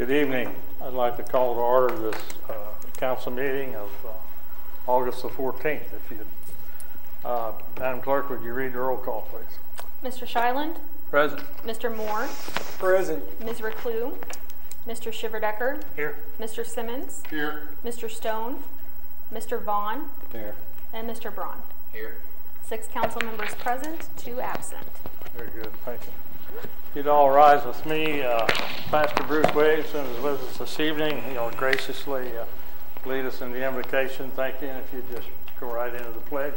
Good evening. I'd like to call to order this council meeting of August the 14th. If you, Madam Clerk, would you read the roll call, please? Mr. Shyland? Present. Mr. Moore? Present. Ms. Reclue? Mr. Shiverdecker? Here. Mr. Simmons? Here. Mr. Stone? Mr. Vaughn? Here. And Mr. Braun. Here. 6 council members present, 2 absent. Very good. Thank you. If you'd all rise with me, Pastor Bruce Williamson is with us this evening. He'll graciously lead us in the invocation. Thank you. And if you'd just go right into the pledge,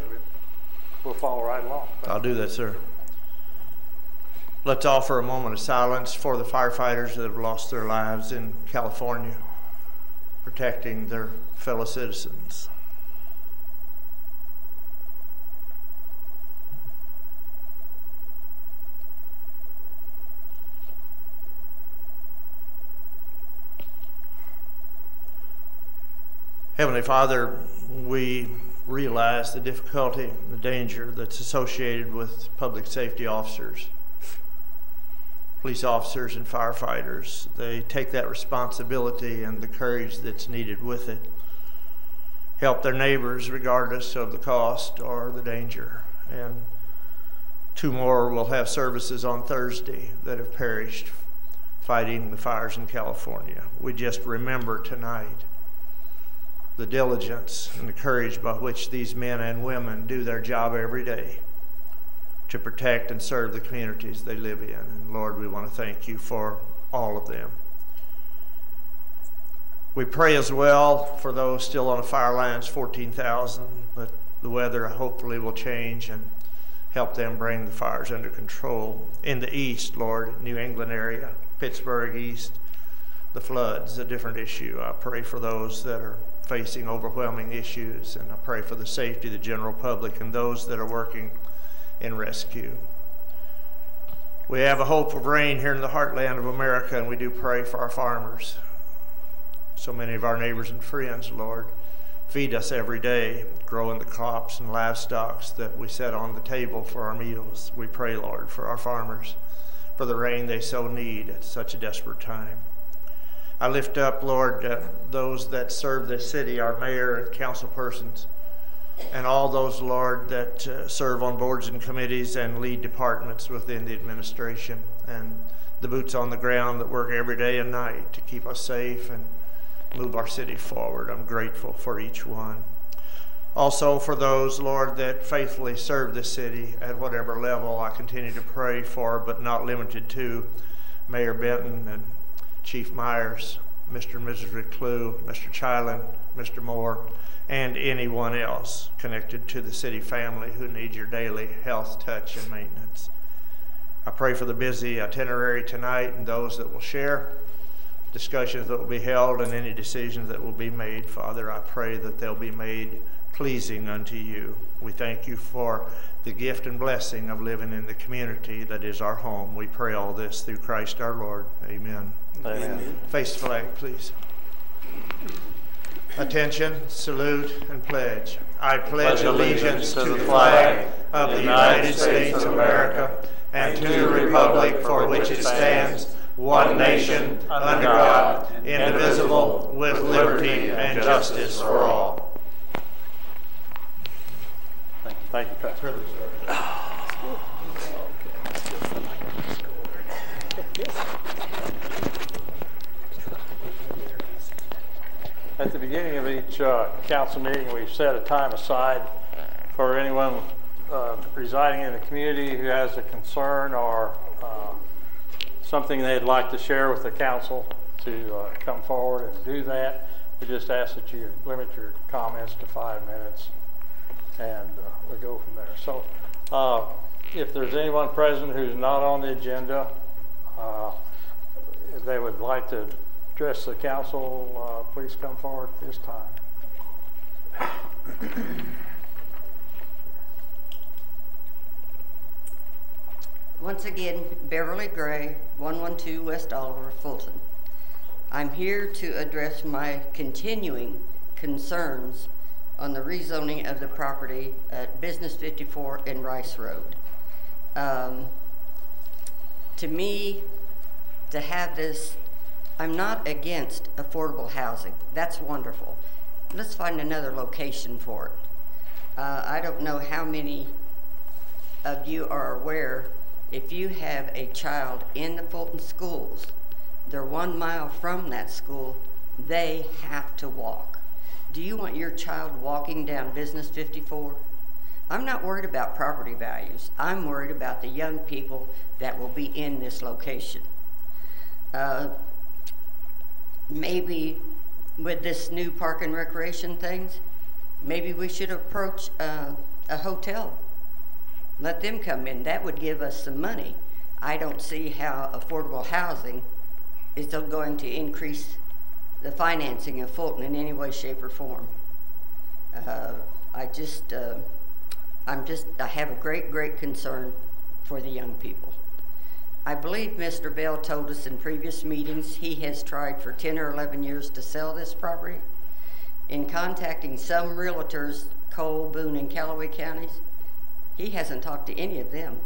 we'll follow right along. I'll do that, sir. Let's offer a moment of silence for the firefighters that have lost their lives in California, protecting their fellow citizens. Heavenly Father, we realize the difficulty and the danger that's associated with public safety officers, police officers and firefighters. They take that responsibility and the courage that's needed with it. Help their neighbors regardless of the cost or the danger. And 2 more will have services on Thursday that have perished fighting the fires in California. We just remember tonight the diligence and the courage by which these men and women do their job every day to protect and serve the communities they live in. And Lord, we want to thank you for all of them. We pray as well for those still on the fire lines, 14,000, but the weather hopefully will change and help them bring the fires under control. In the east, Lord, New England area, Pittsburgh east, the floods, a different issue. I pray for those that are facing overwhelming issues, and I pray for the safety of the general public and those that are working in rescue. We have a hope of rain here in the heartland of America, and we do pray for our farmers. So many of our neighbors and friends, Lord, feed us every day, growing the crops and livestock that we set on the table for our meals. We pray, Lord, for our farmers, for the rain they so need at such a desperate time. I lift up, Lord, those that serve this city, our mayor and council persons, and all those, Lord, that serve on boards and committees and lead departments within the administration, and the boots on the ground that work every day and night to keep us safe and move our city forward. I'm grateful for each one. Also for those, Lord, that faithfully serve this city at whatever level, I continue to pray for, but not limited to, Mayor Benton and Chief Myers, Mr. and Mrs. Reclue, Mr. Chyland, Mr. Moore, and anyone else connected to the city family who needs your daily health touch and maintenance. I pray for the busy itinerary tonight and those that will share, discussions that will be held, and any decisions that will be made. Father, I pray that they'll be made pleasing unto you. We thank you for the gift and blessing of living in the community that is our home. We pray all this through Christ our Lord. Amen. Amen. Face the flag, please. Attention, salute, and pledge. I pledge allegiance to the flag of the United States of America and to the republic for which it stands, one nation, under God, indivisible, with liberty and justice for all. Thank you, Pastor. At the beginning of each council meeting, we've set a time aside for anyone residing in the community who has a concern or something they'd like to share with the council to come forward and do that. We just ask that you limit your comments to 5 minutes, and we go from there. So if there's anyone present who's not on the agenda, if they would like to address the council, please come forward at this time. Once again, Beverly Gray, 112 West Oliver, Fulton. I'm here to address my continuing concerns on the rezoning of the property at Business 54 and Rice Road. To me, to have this, I'm not against affordable housing. That's wonderful. Let's find another location for it. I don't know how many of you are aware, if you have a child in the Fulton schools, they're 1 mile from that school, they have to walk. Do you want your child walking down Business 54? I'm not worried about property values. I'm worried about the young people that will be in this location. Maybe with this new park and recreation things, maybe we should approach a hotel. Let them come in. That would give us some money. I don't see how affordable housing is going to increase the financing of Fulton in any way, shape, or form. I have a great concern for the young people. I believe Mr. Bell told us in previous meetings he has tried for 10 or 11 years to sell this property. In contacting some realtors, Cole, Boone, and Callaway counties, he hasn't talked to any of them.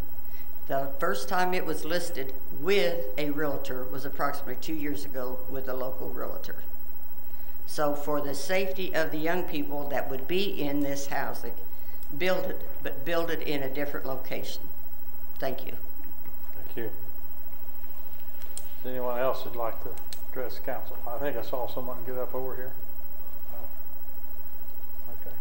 The first time it was listed with a realtor was approximately 2 years ago with a local realtor. So for the safety of the young people that would be in this housing, build it, but build it in a different location. Thank you. Thank you. Is anyone else who'd like to address council? I think I saw someone get up over here. No? Okay.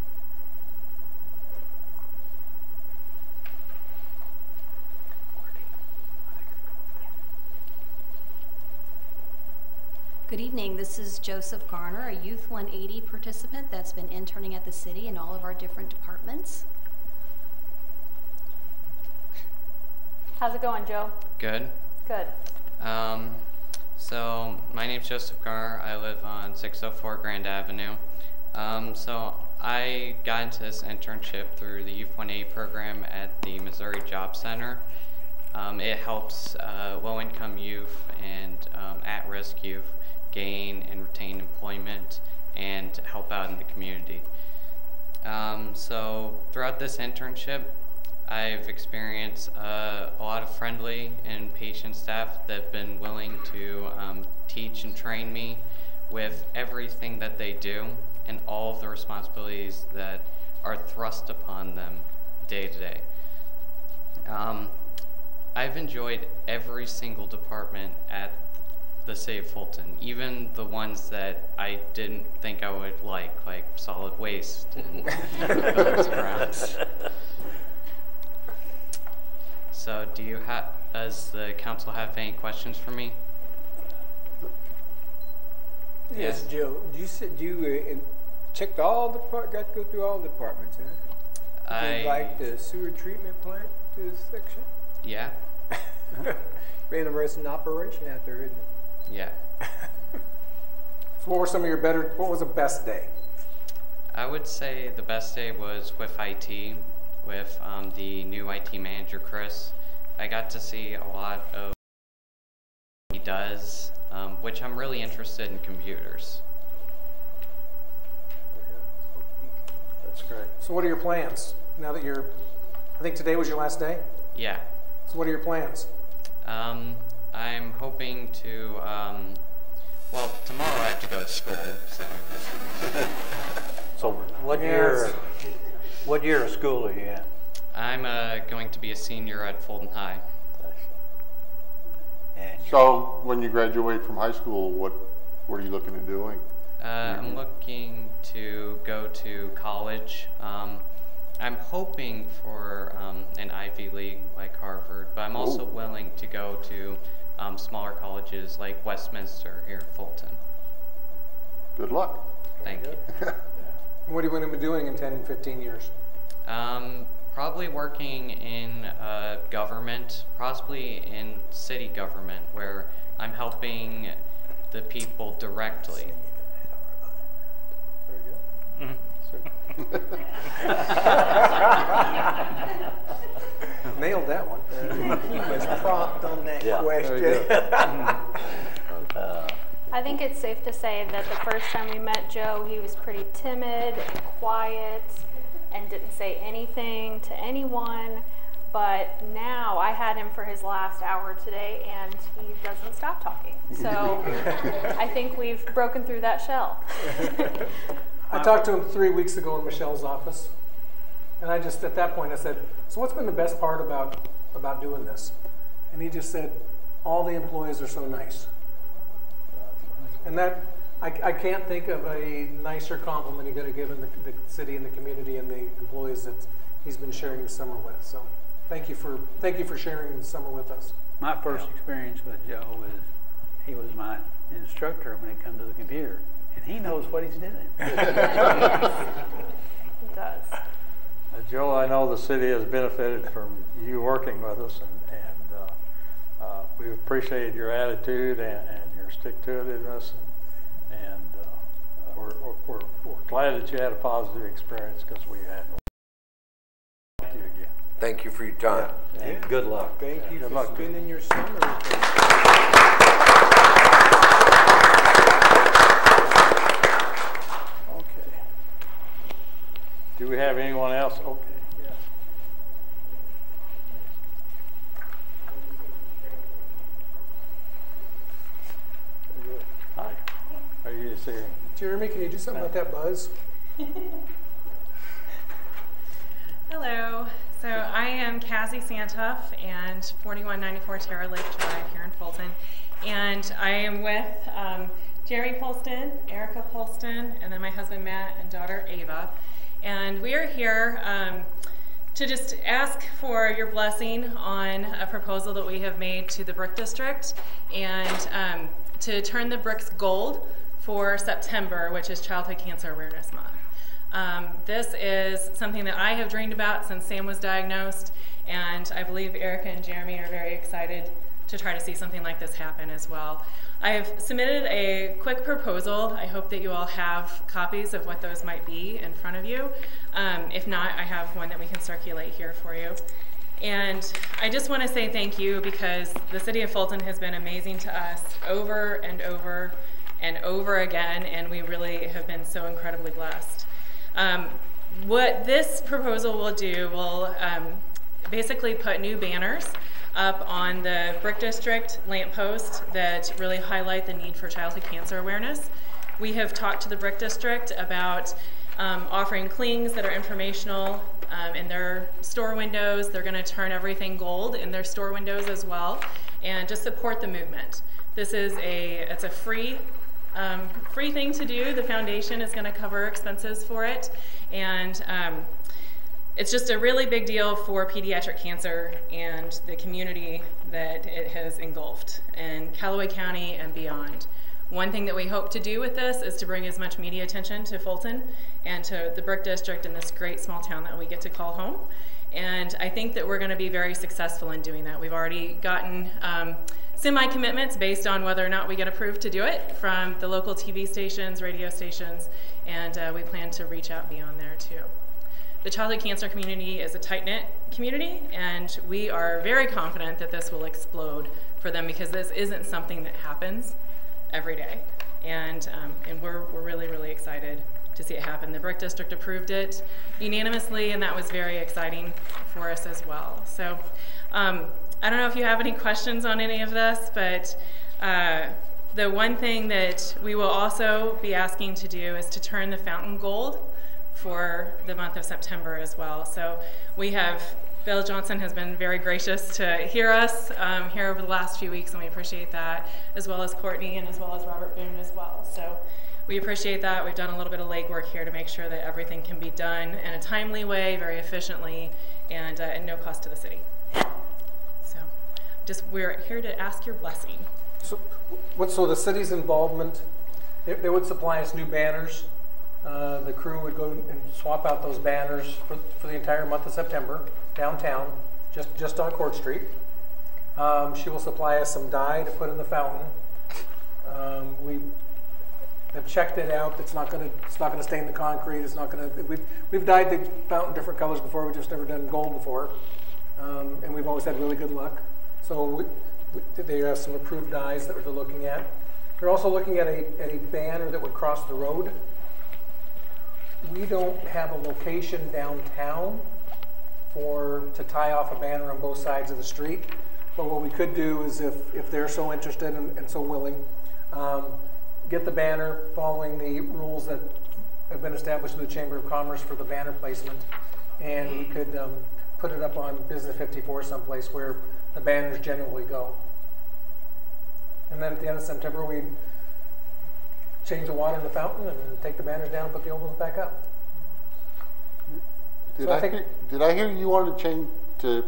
Good evening. This is Joseph Garner, a Youth 180 participant that's been interning at the city in all of our different departments. How's it going, Joe? Good. Good. So my name's Joseph Garner. I live on 604 Grand Avenue. So I got into this internship through the Youth 180 program at the Missouri Job Center. It helps low-income youth and at-risk youth gain and retain employment and help out in the community. So throughout this internship, I've experienced a lot of friendly and patient staff that have been willing to teach and train me with everything that they do and all of the responsibilities that are thrust upon them day to day. I've enjoyed every single department at the city of Fulton, even the ones that I didn't think I would like solid waste and buildings and grounds. So does the council have any questions for me? Yes, Joe. You said you checked all the got to go through all the departments, huh? Did you like the sewer treatment plant to this section? Yeah. Being a in operation out there, isn't it? Yeah. So what were some of your what was the best day? I would say the best day was with IT, with the new IT manager, Chris. I got to see a lot of what he does, which I'm really interested in computers. That's great. So what are your plans now that I think today was your last day? Yeah. So what are your plans? I'm hoping to, well, tomorrow I have to go to school, so. So what year of school are you in? I'm going to be a senior at Fulton High. And So when you graduate from high school, what are you looking at doing? I'm looking to go to college. I'm hoping for an Ivy League like Harvard, but I'm also willing to go to smaller colleges like Westminster here in Fulton. Good luck. Thank you. And what are you going to be doing in 10, 15 years? Probably working in government, possibly in city government, where I'm helping the people directly. Very good. Nailed that one. He was prompt on that Yeah. question. I think it's safe to say that the first time we met Joe, he was pretty timid and quiet and didn't say anything to anyone. But now I had him for his last hour today, and he doesn't stop talking. So I think we've broken through that shell. I talked to him 3 weeks ago in Michelle's office, and I just, at that point, I said, so what's been the best part about doing this? And he just said, all the employees are so nice. And that, I can't think of a nicer compliment he could have given the city and the community and the employees that he's been sharing the summer with. So thank you for sharing the summer with us. My first experience with Joe is he was my instructor when it comes to the computer, and he knows what he's doing. Yes, he does. Joe, I know the city has benefited from you working with us, and we've appreciated your attitude and your stick-to-itiveness, and we're glad that you had a positive experience, because we had. Thank you again. Thank you for your time. Yeah. And good luck. Thank you Good for luck. spending your summer with us. Okay. Do we have anyone else? Okay. Yes. Very good. Hi. How are you this evening? Jeremy, can you do something about that buzz? Hello. So I am Cassie Santuff, and 4194 Terra Lake Drive here in Fulton. And I am with Jerry Polston, Erica Polston, and then my husband Matt and daughter Ava. And we are here to just ask for your blessing on a proposal that we have made to the Brick District, and to turn the bricks gold for September, which is Childhood Cancer Awareness Month. This is something that I have dreamed about since Sam was diagnosed, and I believe Erica and Jeremy are very excited to try to see something like this happen as well. I have submitted a quick proposal. I hope that you all have copies of what those might be in front of you. If not, I have one that we can circulate here for you. And I just want to say thank you, because the city of Fulton has been amazing to us over and over and over again, and we really have been so incredibly blessed. What this proposal will do will basically put new banners up on the Brick District lamppost that really highlight the need for childhood cancer awareness. We have talked to the Brick District about offering clings that are informational in their store windows. They're going to turn everything gold in their store windows as well, and just support the movement. This is it's a free thing to do. The foundation is going to cover expenses for it, and it's just a really big deal for pediatric cancer and the community that it has engulfed in Callaway County and beyond. One thing that we hope to do with this is to bring as much media attention to Fulton and to the Brick District and this great small town that we get to call home. And I think that we're going to be very successful in doing that. We've already gotten semi-commitments based on whether or not we get approved to do it from the local TV stations, radio stations, and we plan to reach out beyond there too. The childhood cancer community is a tight-knit community, and we are very confident that this will explode for them, because this isn't something that happens every day. And we're really, really excited to see it happen. The Brick District approved it unanimously, and that was very exciting for us as well. So I don't know if you have any questions on any of this, but the one thing that we will also be asking to do is to turn the fountain gold for the month of September as well. So we have, Bill Johnson has been very gracious to hear us here over the last few weeks, and we appreciate that, as well as Courtney and as well as Robert Boone as well. So we appreciate that. We've done a little bit of legwork here to make sure that everything can be done in a timely way, very efficiently, and at no cost to the city. So we're here to ask your blessing. So the city's involvement, they would supply us new banners. The crew would go and swap out those banners for the entire month of September downtown, just on Court Street. She will supply us some dye to put in the fountain. We have checked it out. It's not going to stain the concrete. It's not going to. We've dyed the fountain different colors before. We've just never done gold before, and we've always had really good luck. So they have some approved dyes that they're looking at. They're also looking at a banner that would cross the road. We don't have a location downtown to tie off a banner on both sides of the street. But what we could do is if they're so interested and so willing, get the banner following the rules that have been established with the Chamber of Commerce for the banner placement, and we could put it up on Business 54 someplace where the banners generally go. And then at the end of September, we'd change the water in the fountain and take the banners down and put the old ones back up. Did I hear you wanted to change to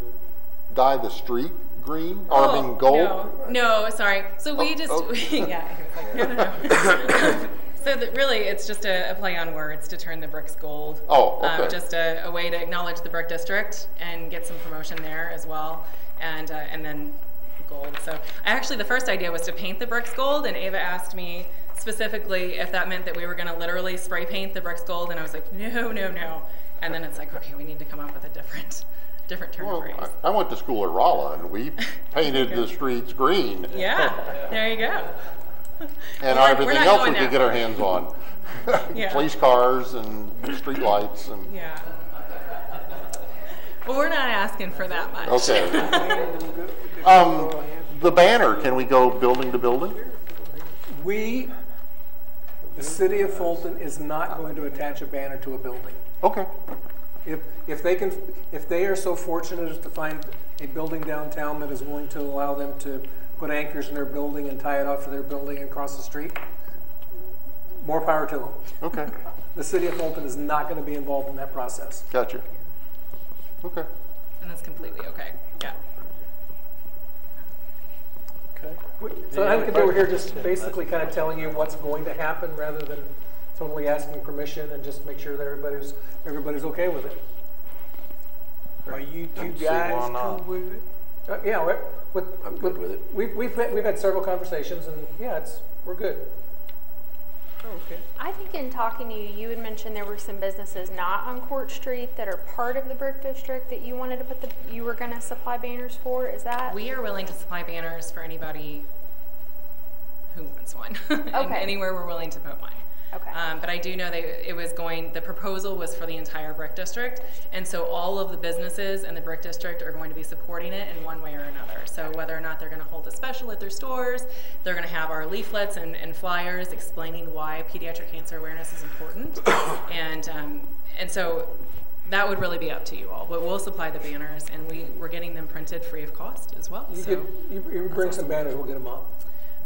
dye the street green or I mean gold? No, sorry. So we just yeah. He was like, no. So that really, it's just a play on words to turn the bricks gold. Oh, okay. Just a way to acknowledge the brick district and get some promotion there as well, and then gold. So actually, the first idea was to paint the bricks gold, and Ava asked me specifically if that meant that we were going to literally spray paint the bricks gold, and I was like, no. And then it's like, okay, we need to come up with a different turn of phrase. I went to school at Rolla, and we painted the streets green. Yeah, there you go. And everything else we could get our hands on. Yeah. Police cars and street lights. And yeah. Well, we're not asking for that much. Okay. The banner, can we go building to building? The city of Fulton is not going to attach a banner to a building. Okay. If they are so fortunate as to find a building downtown that is willing to allow them to put anchors in their building and tie it off to their building and across the street, more power to them. Okay. The city of Fulton is not going to be involved in that process. Gotcha. Okay. And that's completely okay. Yeah. Okay. So I think we're here just basically kind of telling you what's going to happen rather than totally asking permission, and just make sure that everybody's okay with it. Are you two guys cool with it? Yeah, I'm good with it. We've had several conversations, and yeah, we're good. Okay. I think in talking to you, you had mentioned there were some businesses not on Court Street that are part of the brick district that you wanted to you were going to supply banners for. Is that? We are willing to supply banners for anybody who wants one. Okay. And anywhere we're willing to put one. Okay. But I do know that the proposal was for the entire brick district, and so all of the businesses in the brick district are going to be supporting it in one way or another. So whether or not they're going to hold a special at their stores, they're going to have our leaflets and flyers explaining why pediatric cancer awareness is important, and so that would really be up to you all. But we'll supply the banners, and we're getting them printed free of cost as well. You bring some banners, we'll get them up.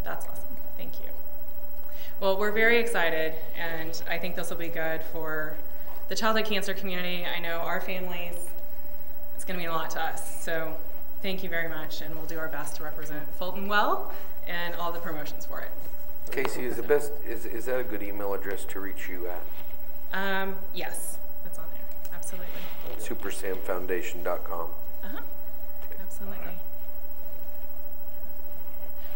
That's awesome. Thank you. Well, we're very excited, and I think this will be good for the childhood cancer community. I know our families, it's going to mean a lot to us. So thank you very much, and we'll do our best to represent Fulton well and all the promotions for it. Casey, is that a good email address to reach you at? Yes, that's on there. Absolutely. SuperSamFoundation.com. Absolutely.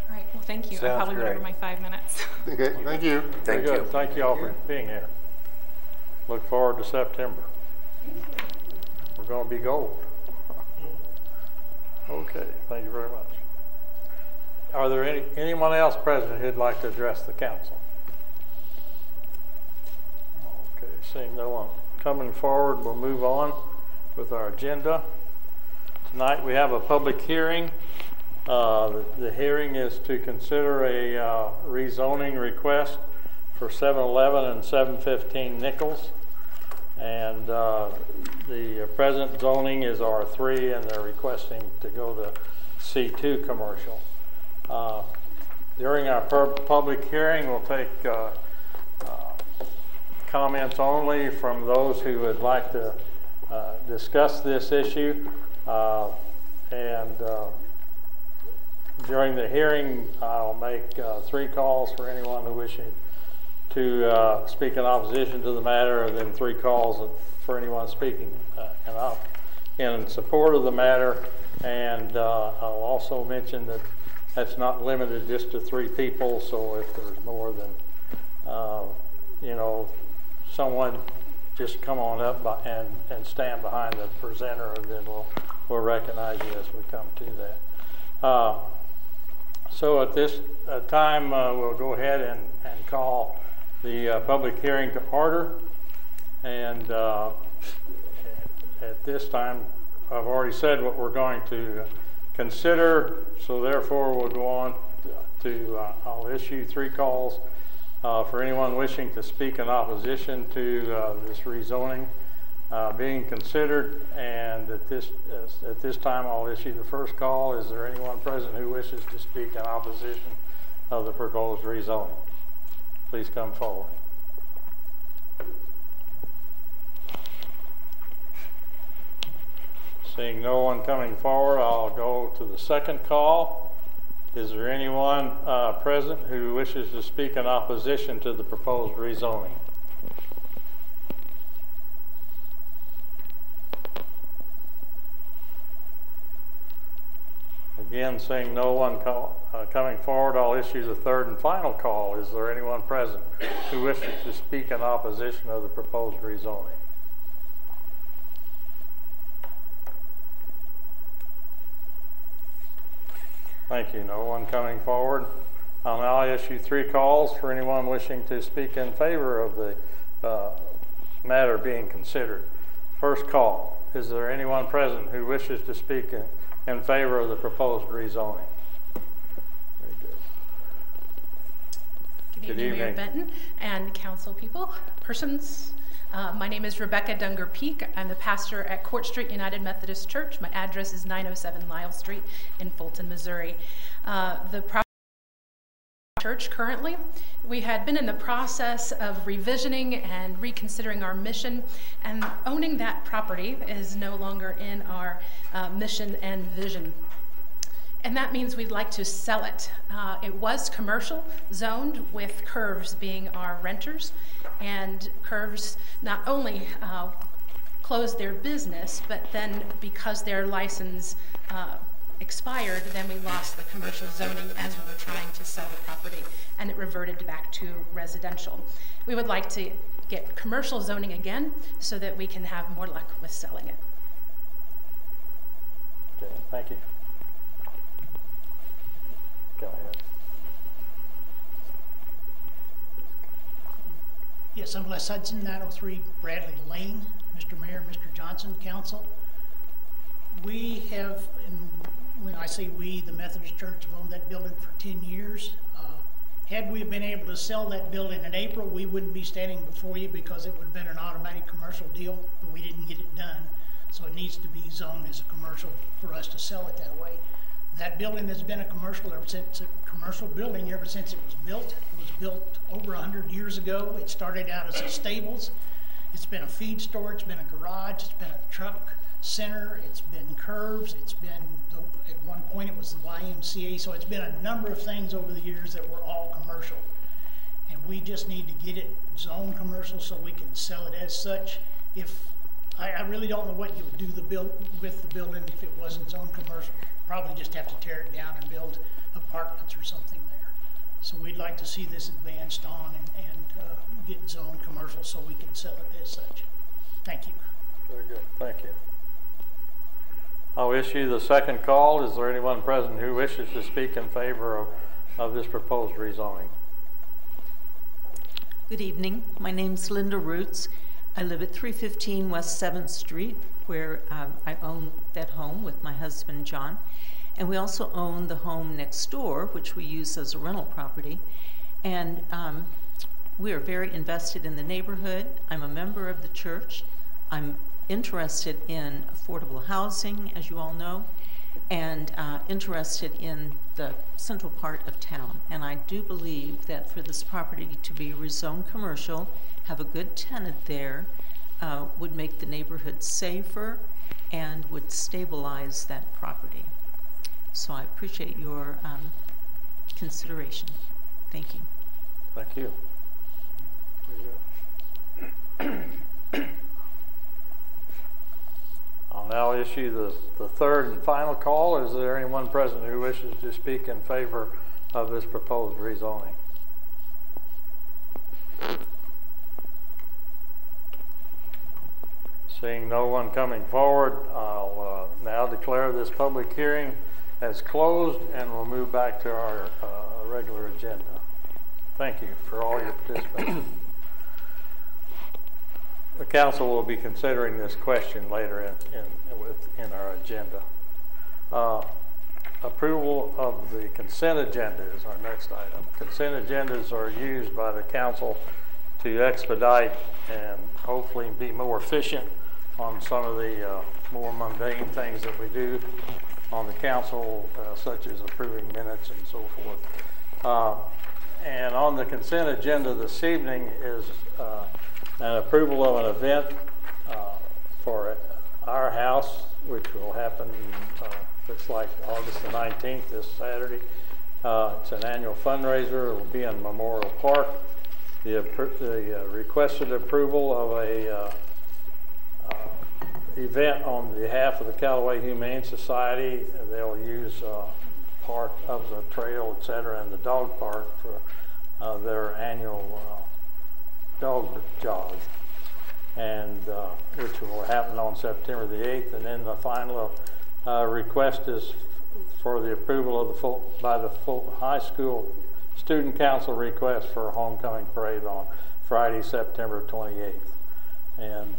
All right, well, thank you. I probably went over my 5 minutes. Okay, thank you. Thank you. Thank you all for being here. Look forward to September. We're going to be gold. Okay, thank you very much. Are there anyone else present who'd like to address the council? Okay, seeing no one coming forward, we'll move on with our agenda. Tonight we have a public hearing. The hearing is to consider a rezoning request for 711 and 715 Nichols. And the present zoning is R3, and they're requesting to go to C2 commercial. During our public hearing, we'll take comments only from those who would like to discuss this issue. During the hearing, I'll make 3 calls for anyone who wishes to speak in opposition to the matter, and then 3 calls for anyone speaking in support of the matter. And I'll also mention that that's not limited just to 3 people, so if there's more than, someone, just come on up and stand behind the presenter, and then we'll recognize you as we come to that. So at this time, we'll go ahead and call the public hearing to order. And at this time, I've already said what we're going to consider, so therefore we'll go on to, I'll issue 3 calls for anyone wishing to speak in opposition to this rezoning being considered. And at this time, I'll issue the first call. Is there anyone present who wishes to speak in opposition of the proposed rezoning? Please come forward. Seeing no one coming forward, I'll go to the second call. Is there anyone present who wishes to speak in opposition to the proposed rezoning? Again, seeing no one coming forward, I'll issue the third and final call. Is there anyone present who wishes to speak in opposition of the proposed rezoning? Thank you. No one coming forward. I'll now issue 3 calls for anyone wishing to speak in favor of the matter being considered. First call. Is there anyone present who wishes to speak in favor of the proposed rezoning? Very good. Good evening, Mayor Benton and council people, persons. My name is Rebecca Dunger Peak. I'm the pastor at Court Street United Methodist Church. My address is 907 Lyle Street in Fulton, Missouri. The church currently, we had been in the process of revisioning and reconsidering our mission, and owning that property is no longer in our mission and vision. And that means we'd like to sell it. It was commercial zoned, with Curves being our renters. And Curves not only closed their business, but then because their license expired, then we lost the commercial zoning as we were trying to sell the property, and it reverted back to residential. We would like to get commercial zoning again so that we can have more luck with selling it. Okay, thank you. Go ahead. Yes, I'm Les Hudson, 903 Bradley Lane. Mr. Mayor, Mr. Johnson, Council. We have, and when I say we, the Methodist Church have owned that building for 10 years. Had we been able to sell that building in April, we wouldn't be standing before you because it would have been an automatic commercial deal, but we didn't get it done. So it needs to be zoned as a commercial for us to sell it that way. That building has been a commercial ever since, a commercial building ever since it was built. It was built over 100 years ago. It started out as a stables. It's been a feed store. It's been a garage. It's been a truck center. It's been Curves. It's been, at one point it was the YMCA. So it's been a number of things over the years that were all commercial. And we just need to get it zoned commercial so we can sell it as such. If I really don't know what you would do with the building if it wasn't zoned commercial. Probably just have to tear it down and build apartments or something there. So we'd like to see this advanced on and get zoned commercial so we can sell it as such. Thank you. Very good. Thank you. I'll issue the second call. Is there anyone present who wishes to speak in favor of this proposed rezoning? Good evening. My name's Linda Roots. I live at 315 West 7th Street, where I own that home with my husband, John. And we also own the home next door, which we use as a rental property. And we are very invested in the neighborhood. I'm a member of the church. I'm interested in affordable housing, as you all know, and interested in the central part of town. And I do believe that for this property to be rezoned commercial, have a good tenant there, would make the neighborhood safer and would stabilize that property. So I appreciate your consideration. Thank you. Thank you. I'll now issue the third and final call. Is there anyone present who wishes to speak in favor of this proposed rezoning? Seeing no one coming forward, I'll now declare this public hearing as closed, and we'll move back to our regular agenda. Thank you for all your participation. The council will be considering this question later with in our agenda. Approval of the consent agenda is our next item. Consent agendas are used by the council to expedite and hopefully be more efficient on some of the more mundane things that we do on the council, such as approving minutes and so forth. And on the consent agenda this evening is an approval of an event for our house, which will happen, looks like August the 19th, this Saturday. It's an annual fundraiser. It will be in Memorial Park. The requested approval of a event on behalf of the Callaway Humane Society. They'll use part of the trail, etc., and the dog park for their annual dog jog, and which will happen on September the 8th. And then the final request is for the approval of by the Fulton High School Student Council request for a homecoming parade on Friday, September 28th. And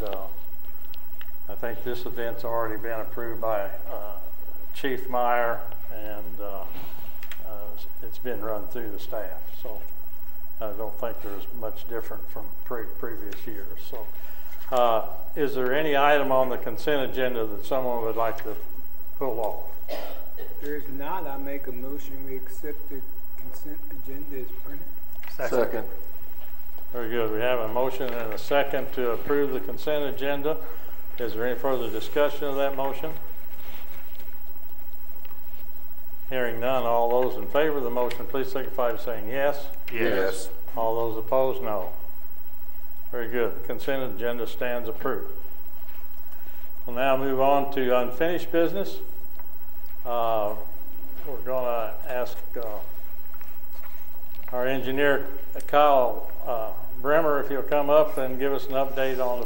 I think this event's already been approved by Chief Meyer, and it's been run through the staff. So I don't think there's much different from previous years. So is there any item on the consent agenda that someone would like to pull off? If there is not, I make a motion we accept the consent agenda as printed. Second. Very good. We have a motion and a second to approve the consent agenda. Is there any further discussion of that motion? Hearing none, all those in favor of the motion, please signify by saying yes. Yes. All those opposed, no. Very good. The consent agenda stands approved. We'll now move on to unfinished business. We're going to ask our engineer, Kyle Bremer, if he'll come up and give us an update on the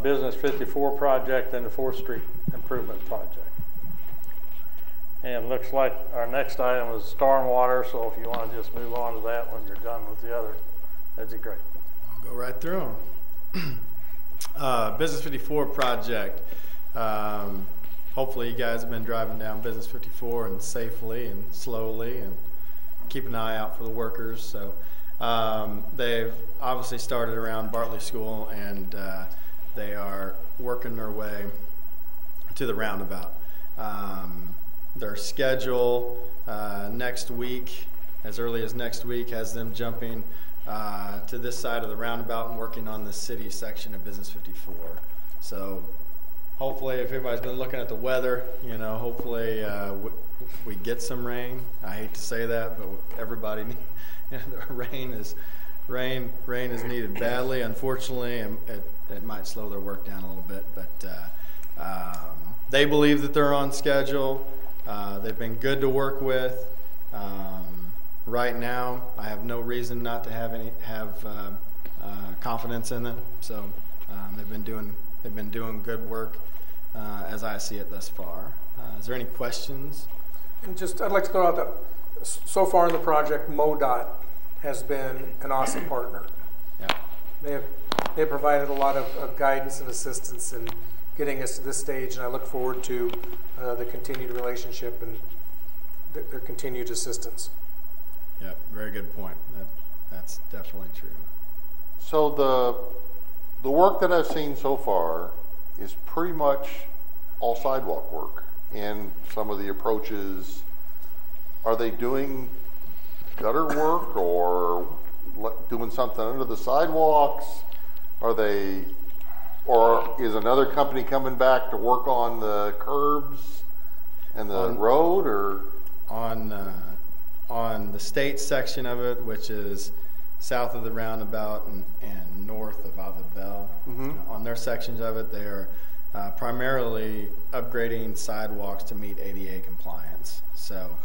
Business 54 project and the 4th Street Improvement Project. And looks like our next item is stormwater, so if you want to just move on to that when you're done with the other, that'd be great. I'll go right through them. Business 54 project. Hopefully you guys have been driving down Business 54 and safely and slowly and keep an eye out for the workers. So they've obviously started around Bartley School, and they are working their way to the roundabout. Their schedule next week, as early as next week, has them jumping to this side of the roundabout and working on the city section of Business 54. So hopefully, if everybody's been looking at the weather, you know, hopefully we get some rain. I hate to say that, but everybody, you know, the rain is needed badly. Unfortunately, it might slow their work down a little bit, but they believe that they're on schedule. They've been good to work with. Right now, I have no reason not to have confidence in them. So they've been doing good work as I see it thus far. Is there any questions? And I'd like to throw out that so far in the project, MoDOT has been an awesome partner. Yeah. They have provided a lot of guidance and assistance in getting us to this stage, and I look forward to the continued relationship and their continued assistance. Yeah, very good point. That's definitely true. So the work that I've seen so far is pretty much all sidewalk work, and some of the approaches. Are they doing gutter work or doing something under the sidewalks? Or is another company coming back to work on the curbs and the road, or on the state section of it, which is south of the roundabout and north of Ava Bell? On their sections of it, they are primarily upgrading sidewalks to meet ADA compliance. So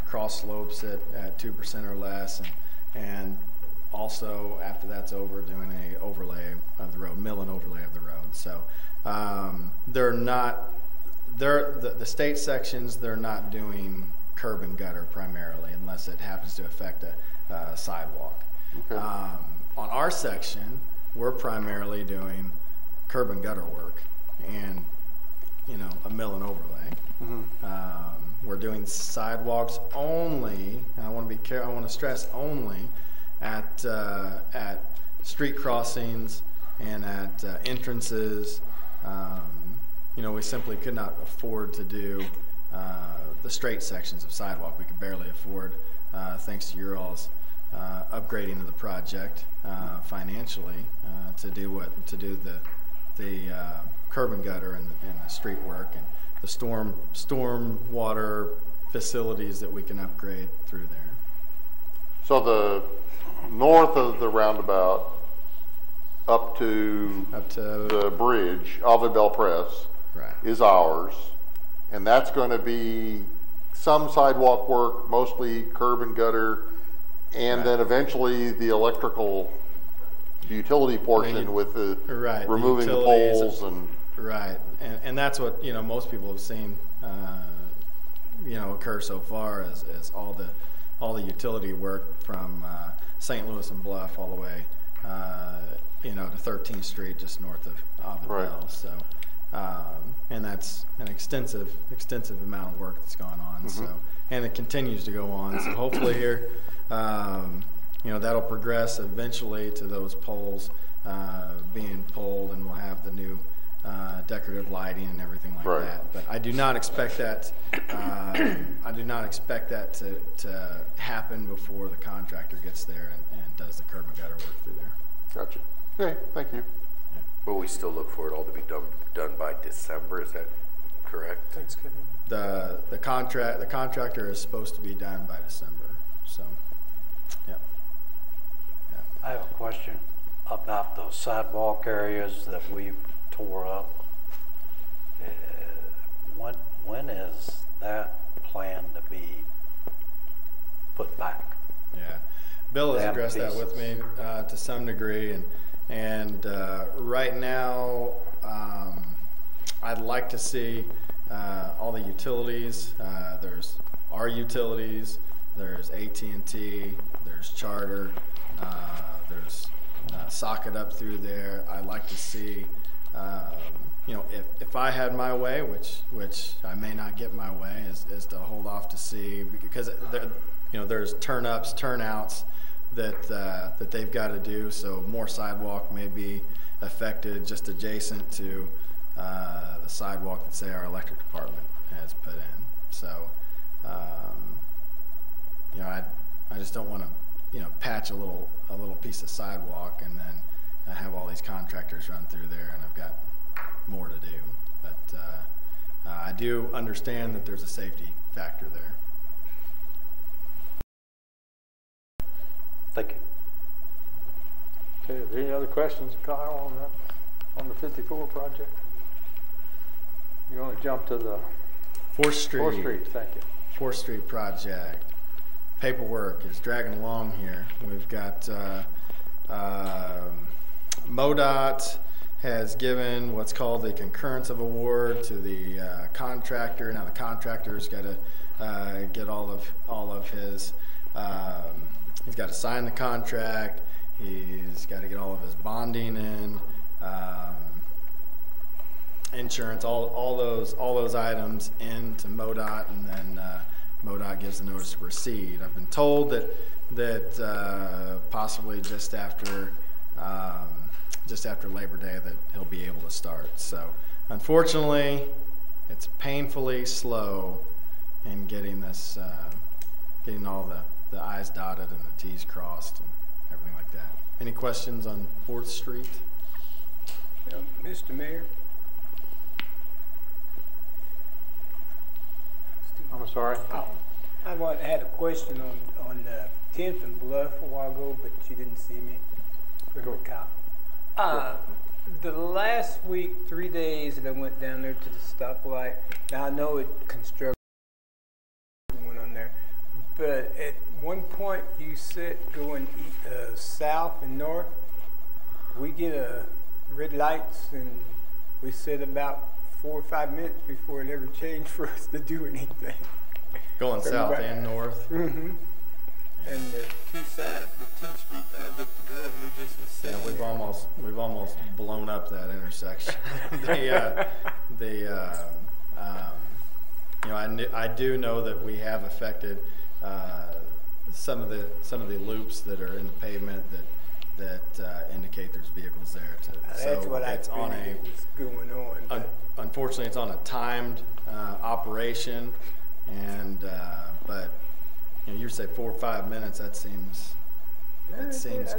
cross slopes at 2% or less, and also after that's over, doing a overlay of the road, mill and overlay of the road. So the state sections, they're not doing curb and gutter primarily, unless it happens to affect a sidewalk. On our section, we're primarily doing curb and gutter work, and, you know, a mill and overlay. We're doing sidewalks only, and I want to be careful, I want to stress only at street crossings and at entrances. You know, we simply could not afford to do the straight sections of sidewalk. We could barely afford, thanks to your all's upgrading of the project financially, to do the curb and gutter and the street work and the storm water facilities that we can upgrade through there. So the north of the roundabout up to the bridge, Ave Bell Press, right, is ours, and that's going to be some sidewalk work, mostly curb and gutter, and right, then eventually the electrical, the utility portion with the right, removing the poles and right, and that's what, you know, most people have seen you know, occur so far as all the utility work from St. Louis and Bluff all the way you know, to 13th Street just north of Ave Bell. right. So and that's an extensive amount of work that's gone on. So, and it continues to go on. So hopefully here, you know, that'll progress eventually to those poles being pulled, and we'll have the new decorative lighting and everything like right, that. But I do not expect that. I do not expect that to happen before the contractor gets there and does the curb and gutter work through there. Gotcha. Okay, thank you. But we still look for it all to be done by December, is that correct? Thanksgiving. The contractor is supposed to be done by December. So, yeah. I have a question about those sidewalk areas that we tore up. When is that planned to be put back? Yeah, Bill has addressed that with me to some degree, and right now I'd like to see all the utilities. There's our utilities, there's AT&T, there's Charter, there's socket up through there. I'd like to see, you know, if I had my way, which I may not get my way, is to hold off to see, because you know, there's turn-ups, turn-outs that they've got to do. So more sidewalk may be affected just adjacent to the sidewalk that, say, our electric department has put in. So, you know, I just don't want to, you know, patch a little piece of sidewalk and then have all these contractors run through there, and I've got more to do. But I do understand that there's a safety factor there. Thank you. Okay, are there any other questions, Kyle, on the 54 project? You want to jump to the 4th Street. 4th Street, thank you. 4th Street project. Paperwork is dragging along here. We've got MoDOT has given what's called the concurrence of award to the contractor. Now the contractor's got to get all of his. He's got to sign the contract. He's got to get all of his bonding in, insurance, all those items into MoDOT, and then MoDOT gives the notice to proceed. I've been told that possibly just after Labor Day that he'll be able to start. So unfortunately, it's painfully slow in getting this, getting all the I's dotted and the T's crossed and everything like that. Any questions on 4th Street? Mr. Mayor? I'm sorry? Oh, I had a question on 10th and Bluff a while ago, but you didn't see me. The last week, 3 days that I went down there to the stoplight, now I know construction went on there, but at one point you said going south and north, we get red lights, and we said about 4 or 5 minutes before it ever changed for us to do anything. Going south and north. Mm-hmm. And the two sides, the T Street, I get to go Yeah, we've almost blown up that intersection. I do know that we have affected some of the loops that are in the pavement that indicate there's vehicles there. That's what I figured was going on. Unfortunately, it's on a timed operation, and but you say 4 or 5 minutes. That seems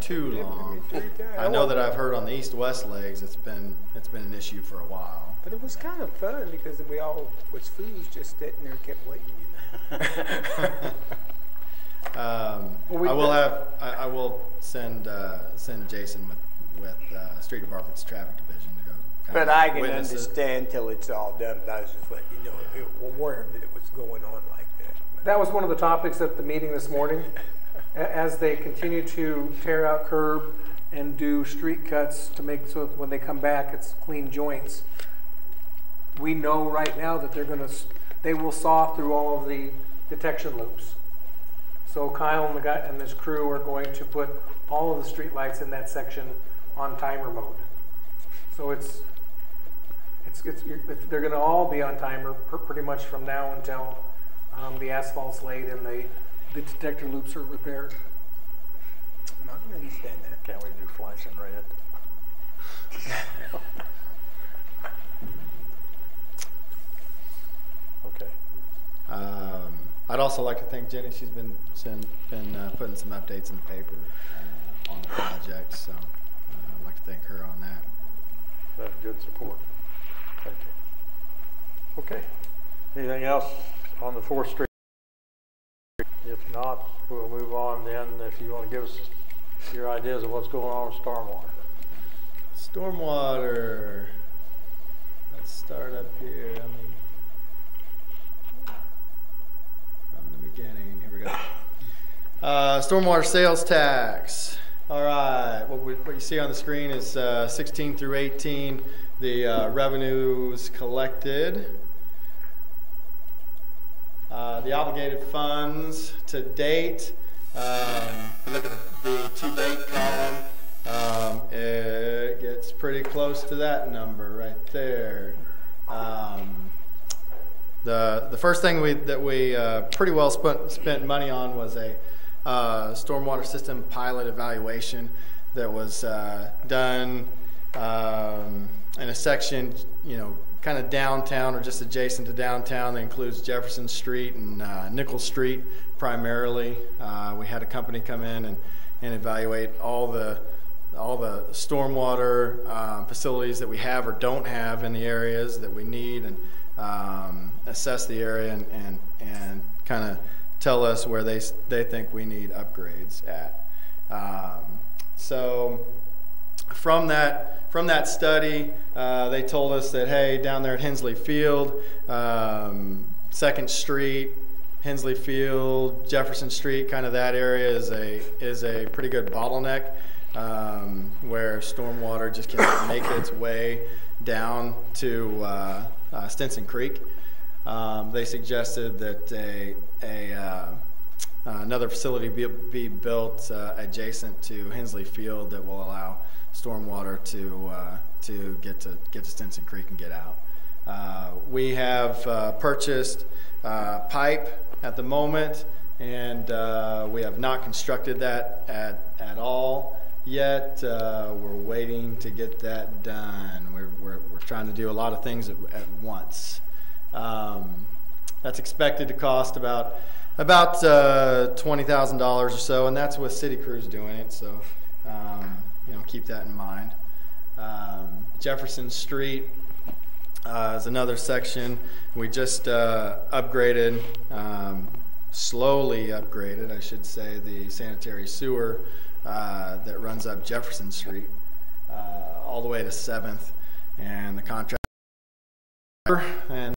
too long. I know that I've heard on the east-west legs it's been an issue for a while. But it was kind of fun because we all was fools just sitting there kept waiting. I will send Jason with Street Department's traffic division to go. But I can understand till it's all done. But I was just letting you know, aware that it was going on like that. That was one of the topics at the meeting this morning. As they continue to tear out curb and do street cuts to make so that when they come back, it's clean joints. We know right now that they will saw through all of the detection loops. So Kyle and his crew are going to put all of the street lights in that section on timer mode. So they're going to all be on timer pretty much from now until the asphalt's laid and the detector loops are repaired. I can understand that. Can't we do flashing red? Okay. I'd also like to thank Jenny. She's been putting some updates in the paper on the project, so I'd like to thank her on that. That's good support. Thank you. Okay. Anything else on the 4th Street? If not, we'll move on then. If you want to give us your ideas of what's going on with stormwater. Stormwater. Let's start up here. From the beginning. Here we go. Stormwater sales tax. All right. What you see on the screen is 16 through 18. The revenues collected. The obligated funds to date, look at the to date column, it gets pretty close to that number right there. The first thing that we pretty well spent money on was a stormwater system pilot evaluation that was done in a section, kind of downtown or just adjacent to downtown that includes Jefferson Street and Nickel Street primarily. We had a company come in and evaluate all the stormwater facilities that we have or don't have in the areas that we need, and assess the area and kind of tell us where they think we need upgrades at. So from that study, they told us that, hey, down there at Hensley Field, 2nd Street, Hensley Field, Jefferson Street, kind of that area is a pretty good bottleneck where stormwater just can't make its way down to Stinson Creek. They suggested that another facility be built adjacent to Hensley Field that will allow stormwater to get to Stinson Creek and get out. We have purchased pipe at the moment, and we have not constructed that at all yet. We're waiting to get that done. We're trying to do a lot of things at once. That's expected to cost about $20,000 or so, and that's with city crews doing it. So keep that in mind. Jefferson Street is another section. We just upgraded, slowly upgraded, I should say, the sanitary sewer that runs up Jefferson Street all the way to 7th, and the contract and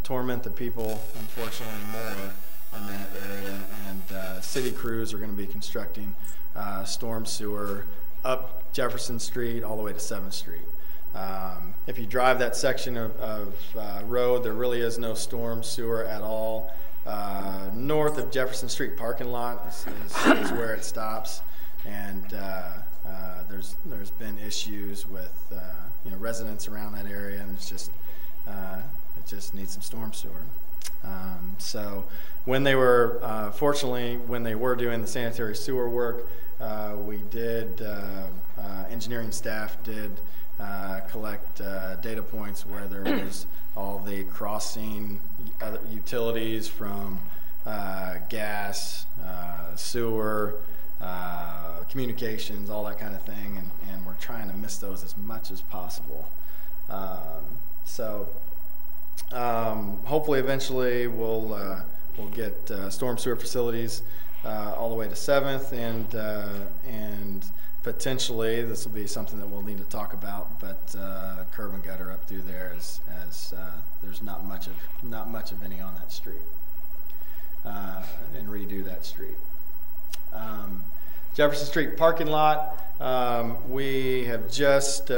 torment the people, unfortunately, more in that area. And city crews are going to be constructing storm sewer up Jefferson Street all the way to 7th Street. If you drive that section of road, there really is no storm sewer at all. North of Jefferson Street parking lot is where it stops. and there's been issues with residents around that area, and it just needs some storm sewer. So when they were, fortunately, when they were doing the sanitary sewer work, we did, engineering staff did collect data points where there was all the crossing other utilities from gas, sewer, communications, all that kind of thing, and we're trying to miss those as much as possible. Hopefully eventually we'll get storm sewer facilities all the way to 7th, and potentially this will be something that we'll need to talk about, but curb and gutter up through there as there's not much of any on that street, and redo that street. Jefferson Street parking lot, we have just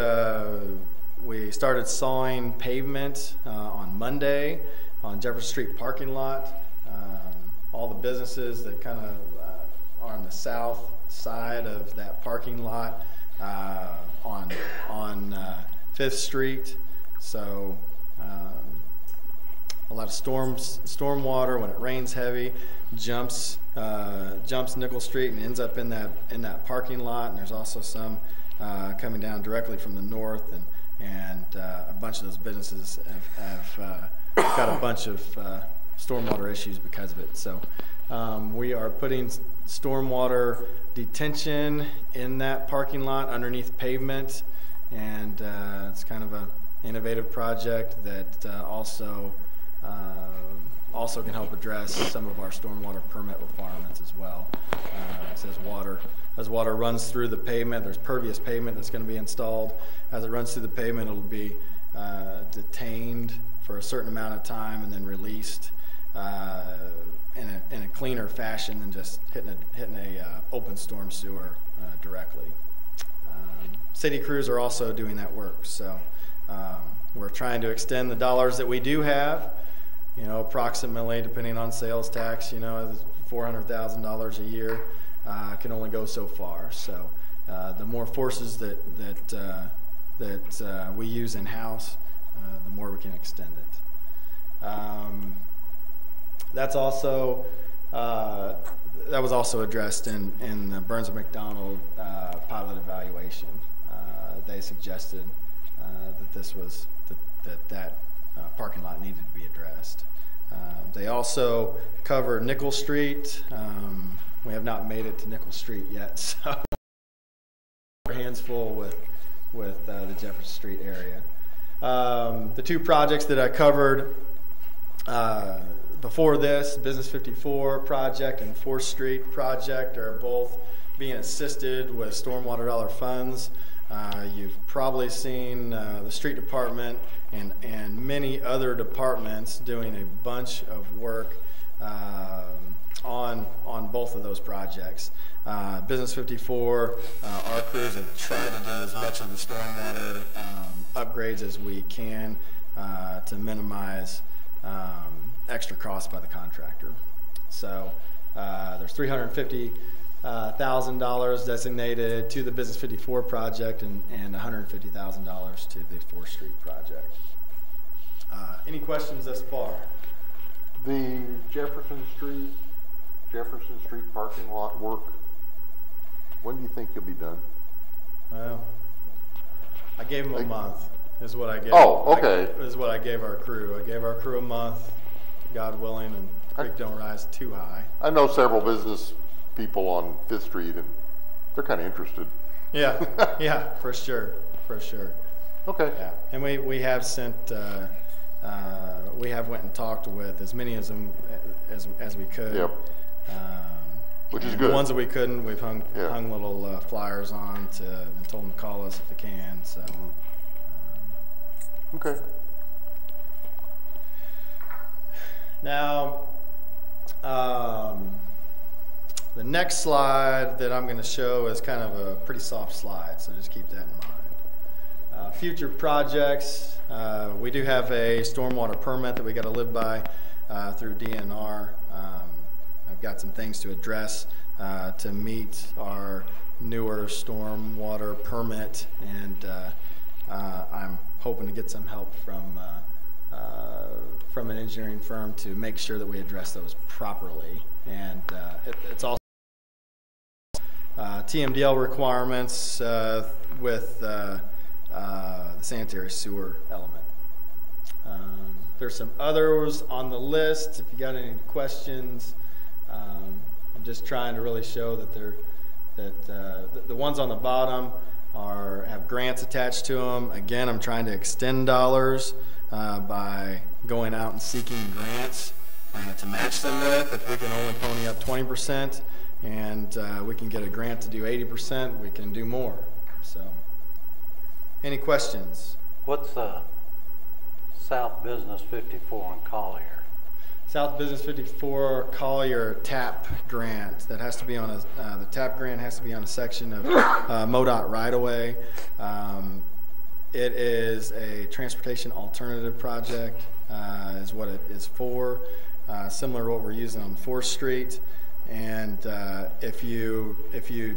we started sawing pavement on Monday on Jefferson Street parking lot. All the businesses that kind of are on the south side of that parking lot on 5th Street. So a lot of storm water when it rains heavy jumps Nickel Street and ends up in that parking lot. And there's also some coming down directly from the north, and a bunch of those businesses have got a bunch of stormwater issues because of it. So we are putting stormwater detention in that parking lot underneath pavement, and it's kind of an innovative project that also can help address some of our stormwater permit requirements as well. As water runs through the pavement, there's pervious pavement that's going to be installed. As it runs through the pavement, it'll be detained for a certain amount of time and then released in a cleaner fashion than just hitting a open storm sewer directly. City crews are also doing that work, so we're trying to extend the dollars that we do have. Approximately, depending on sales tax, $400,000 a year can only go so far. So the more forces that we use in house, the more we can extend it. That's also that was also addressed in the Burns and McDonald pilot evaluation. They suggested that parking lot needed to be addressed. They also cover Nickel Street. We have not made it to Nickel Street yet, so our hands full with the Jefferson Street area. The two projects that I covered before this, Business 54 project and 4th Street project, are both being assisted with stormwater dollar funds. You've probably seen the street department and many other departments doing a bunch of work on both of those projects. Business 54, our crews have tried to do as much of the stormwater upgrades as we can to minimize extra costs by the contractor. So there's $350,000 designated to the Business 54 project and $150,000 to the 4th Street project. Any questions thus far? The Jefferson Street parking lot work, when do you think you'll be done? Well, I gave them a month is what I gave. Oh, okay. Is what I gave our crew. I gave our crew a month, God willing, and creek don't rise too high. I know several business people on 5th Street, and they're kind of interested. Yeah, yeah, for sure. Okay. Yeah, and we have sent, we have went and talked with as many of them as we could. Yep. Which is good. The ones that we couldn't, we've hung little flyers on and told them to call us if they can. So. Okay. Now, the next slide that I'm going to show is kind of a pretty soft slide, so just keep that in mind. Future projects, we do have a stormwater permit that we got to live by through DNR. I've got some things to address to meet our newer stormwater permit, and I'm hoping to get some help from an engineering firm to make sure that we address those properly. And it's also TMDL requirements with the sanitary sewer element. There's some others on the list. If you got any questions, I'm just trying to really show that the ones on the bottom have grants attached to them. Again, I'm trying to extend dollars by going out and seeking grants to match them with. If we can only pony up 20% and we can get a grant to do 80%, we can do more. So, any questions? What's the South Business 54 on Collier? South Business 54 Collier TAP grant. That has to be on the TAP grant has to be on a section of MoDOT right-of-way. It is a transportation alternative project, is what it is for. Similar to what we're using on 4th Street. And if you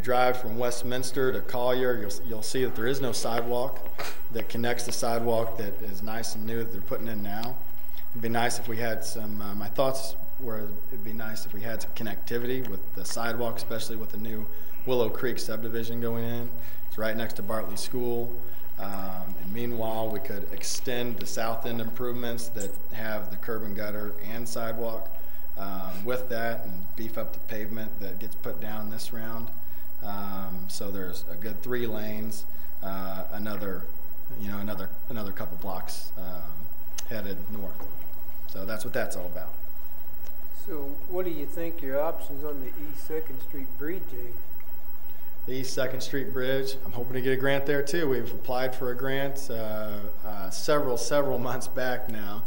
drive from Westminster to Collier, you'll see that there is no sidewalk that connects the sidewalk that is nice and new that they're putting in now. It'd be nice if we had some, my thoughts were it'd be nice if we had some connectivity with the sidewalk, especially with the new Willow Creek subdivision going in. It's right next to Bartley School. And meanwhile, we could extend the south end improvements that have the curb and gutter and sidewalk with that, and beef up the pavement that gets put down this round. So there's a good 3 lanes, another couple blocks headed north. So that's what that's all about. So what do you think your options on the East 2nd Street Bridge is? The East 2nd Street Bridge, I'm hoping to get a grant there too. We've applied for a grant several months back now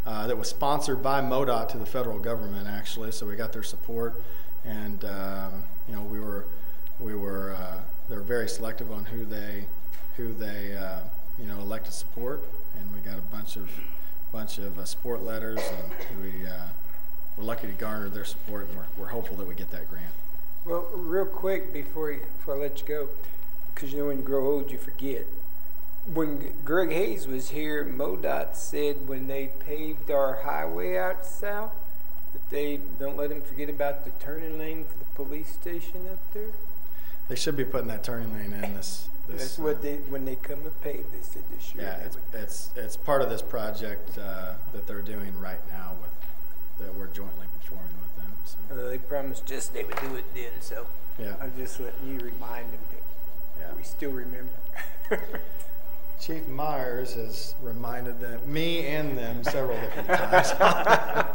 that was sponsored by MoDOT to the federal government, actually. So we got their support, and they're very selective on who they elect to support, and we got a bunch of support letters, and we're lucky to garner their support, and we're hopeful that we get that grant. Well, real quick before I let you go, because when you grow old you forget. When Greg Hayes was here, MoDOT said when they paved our highway out south that they don't let them forget about the turning lane for the police station up there. They should be putting that turning lane in this. That's what when they come to pave, they said this year. Yeah, it's part of this project that they're doing right now that we're jointly performing with them. So. They promised just they would do it then, so yeah. I'm just letting you remind them that we still remember. Chief Myers has reminded me and them several different times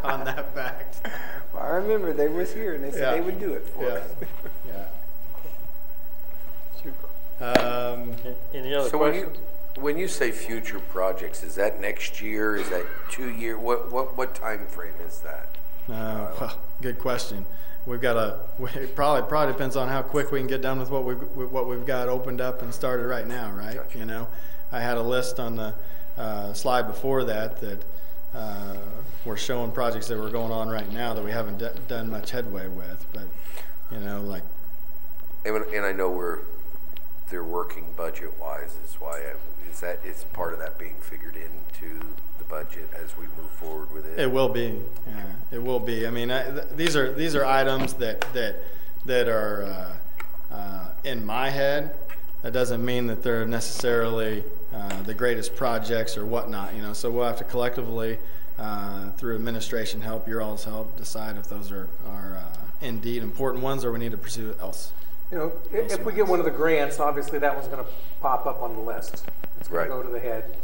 on that fact. Well, I remember they was here and they said they would do it for us. Yeah. Super. Any other questions? When you say future projects, is that next year? Is that 2 year? What time frame is that? Well, good question. We've got it probably depends on how quick we can get done with what we've got opened up and started right now, right? Gotcha. You know, I had a list on the slide before that we're showing projects that we're going on right now that we haven't done much headway with, but you know, like. And I know they're working budget-wise. Is why is part of that being figured into the budget as we move forward with it? It will be. Yeah, it will be. I mean, these are items that are in my head. That doesn't mean that they're necessarily the greatest projects or whatnot. You know, so we'll have to collectively, through administration help, your all's help, decide if those are indeed important ones or we need to pursue else. You know, if we get one of the grants, obviously that one's going to pop up on the list. It's going to go to the head.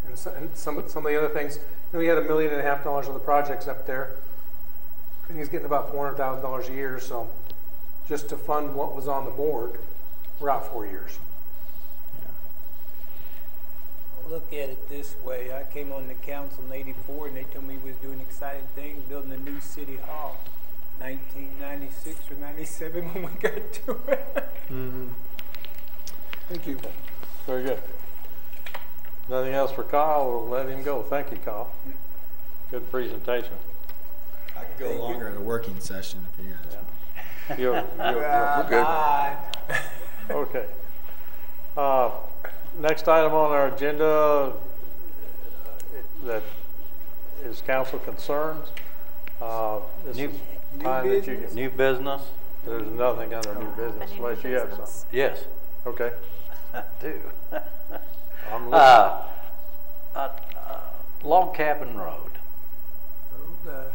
And some of the other things, you know, he had $1.5 million worth of projects up there, and he's getting about $400,000 a year. So, just to fund what was on the board, we're out 4 years. I'll look at it this way: I came on the council in '84, and they told me we was doing exciting things, building a new city hall. 1996 or 97 when we got to it. Mm-hmm. Thank you. Very good. Nothing else for Kyle? We'll let him go. Thank you, Kyle. Good presentation. I can Go longer at a working session if you guys. We're good. Okay. Next item on our agenda that is council concerns. This is time that you can, New business? there's nothing under new business Any new unless you have business? something. Yes, Okay. I do. I'm listening. Log Cabin Road. Oh, gosh.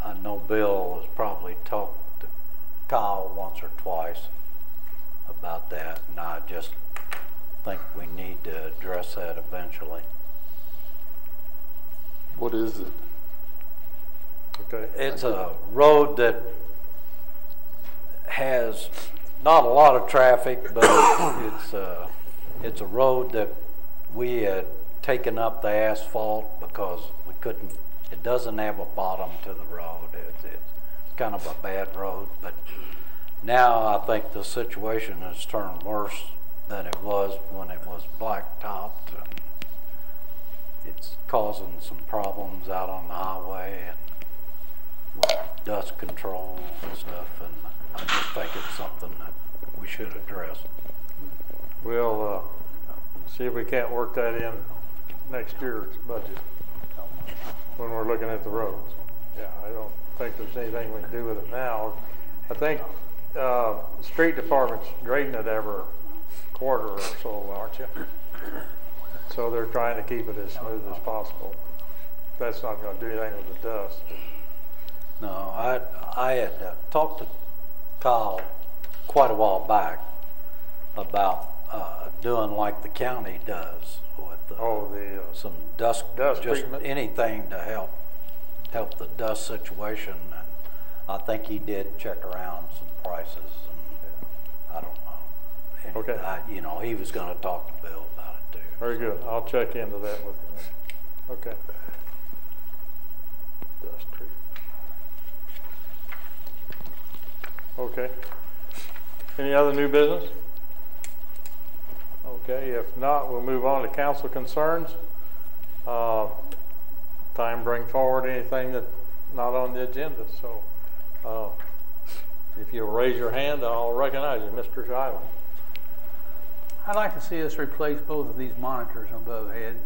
I know Bill has probably talked to Kyle once or twice about that, and I just think we need to address that eventually. What is it? Okay. It's a road that has not a lot of traffic, but it's a road that we had taken up the asphalt because we couldn't, it doesn't have a bottom to the road. It's kind of a bad road, but now I think the situation has turned worse than it was when it was blacktopped, and it's causing some problems out on the highway and with dust control and stuff, and I just think it's something that we should address. We'll see if we can't work that in next year's budget when we're looking at the roads. Yeah, I don't think there's anything we can do with it now. I think street department's grading it every quarter or so, aren't you? So they're trying to keep it as smooth as possible. That's not going to do anything with the dust. No, I had talked to Kyle quite a while back about doing like the county does with some dust just treatment. anything to help the dust situation. And I think he did check around some prices, and I don't know. And Okay. you know, he was going to talk to Bill about it too. Very good. I'll check into that with him. Okay. Dust treatment. Okay. Any other new business? Okay, if not, we'll move on to council concerns. Time to bring forward anything that's not on the agenda. So if you'll raise your hand, I'll recognize you, Mr. Shiloh. I'd like to see us replace both of these monitors above head,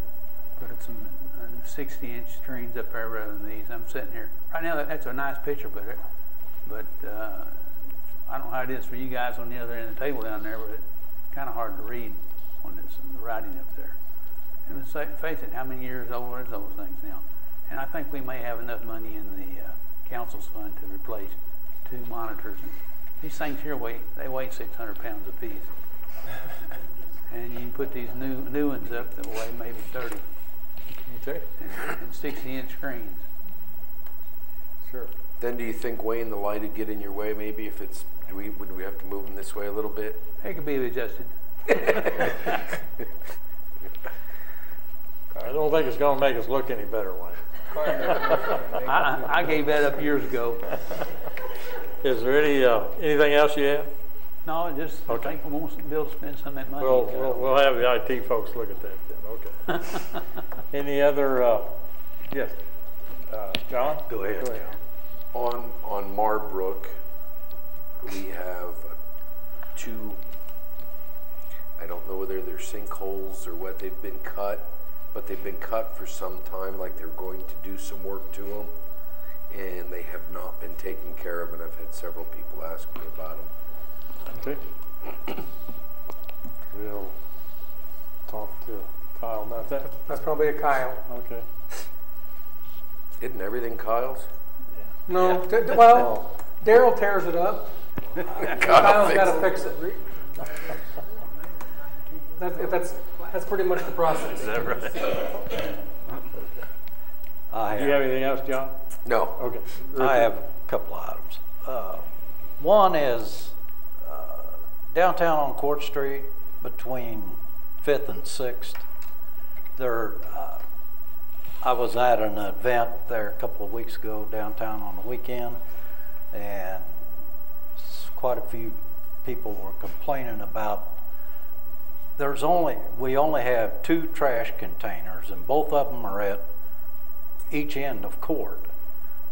put some 60-inch screens up there rather than these. I'm sitting here right now. That's a nice picture, but I don't know how it is for you guys on the other end of the table down there, but it's kind of hard to read when it's the writing up there. And let's face it, how many years old are those things now? And I think we may have enough money in the council's fund to replace 2 monitors. These things here weigh 600 pounds apiece. And you can put these new ones up that weigh maybe 30. Okay. And 60-inch screens. Sure. Then do you think, Wayne, the light would get in your way maybe if it's, would we have to move them this way a little bit? They could be adjusted. I don't think it's going to make us look any better, Wayne. I gave that up years ago. Is there anything else you have? No, just I think we want to be able to spend some of that money. We'll have the IT folks look at that then. Okay. Any other? Yes, John. Go ahead. John. On Marbrook, we have 2. I don't know whether they're sinkholes or what. They've been cut, but they've been cut for some time. Like they're going to do some work to them, and they have not been taken care of. And I've had several people ask me about them. Okay. We'll talk to Kyle about that. That's probably a Kyle. Okay. Isn't everything Kyle's? Yeah. No, yeah. Well, Daryl tears it up. Kyle's got to fix it. That's pretty much the process. Is that right? Do you have anything else, John? No. Okay. I have a couple of items. One is downtown on Court Street between 5th and 6th. I was at an event there a couple of weeks ago downtown on the weekend, and quite a few people were complaining about we only have 2 trash containers, and both of them are at each end of Court.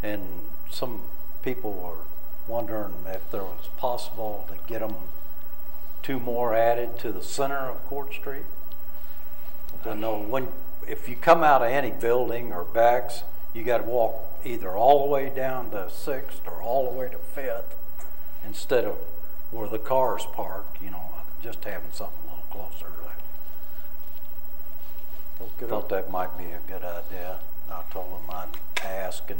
And some people were wondering if there was possible to get them 2 more added to the center of Court Street. I know if you come out of any building or backs, you got to walk either all the way down to 6th or all the way to 5th instead of where the cars parked, you know, just having something a little closer. I thought that might be a good idea. I told them I'd ask and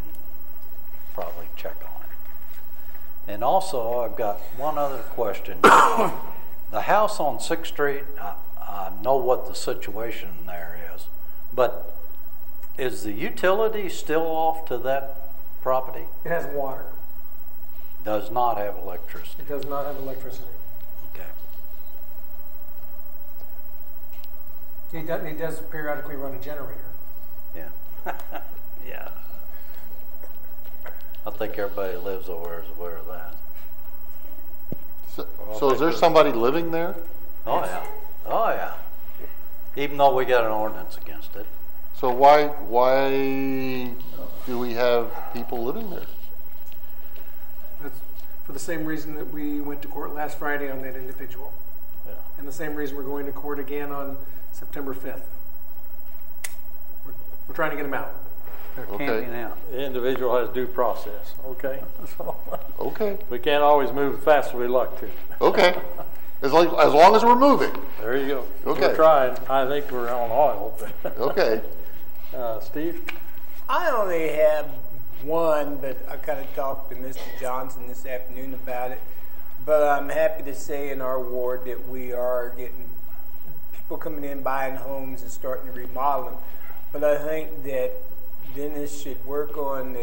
probably check on it. And also, I've got one other question. The house on 6th Street, I know what the situation there is, but is the utility still off to that property? It has water. Does not have electricity. It does not have electricity. Okay. He does periodically run a generator. Yeah. Yeah. I think everybody that lives over there is aware of that. So is there somebody living there? Oh yeah. Oh yeah. Even though we got an ordinance against it. So why do we have people living there? That's for the same reason that we went to court last Friday on that individual. Yeah. And the same reason we're going to court again on September 5th. We're trying to get them out. They're camping out. The individual has due process, okay? So, Okay. we can't always move as fast as we like to. Okay. As long as we're moving. There you go. Okay. We're trying. I think we're on oil. Okay. Steve? I only have one, but I kind of talked to Mr. Johnson this afternoon about it. But I'm happy to say in our ward that we are getting people coming in, buying homes and starting to remodel them. But I think that Dennis should work on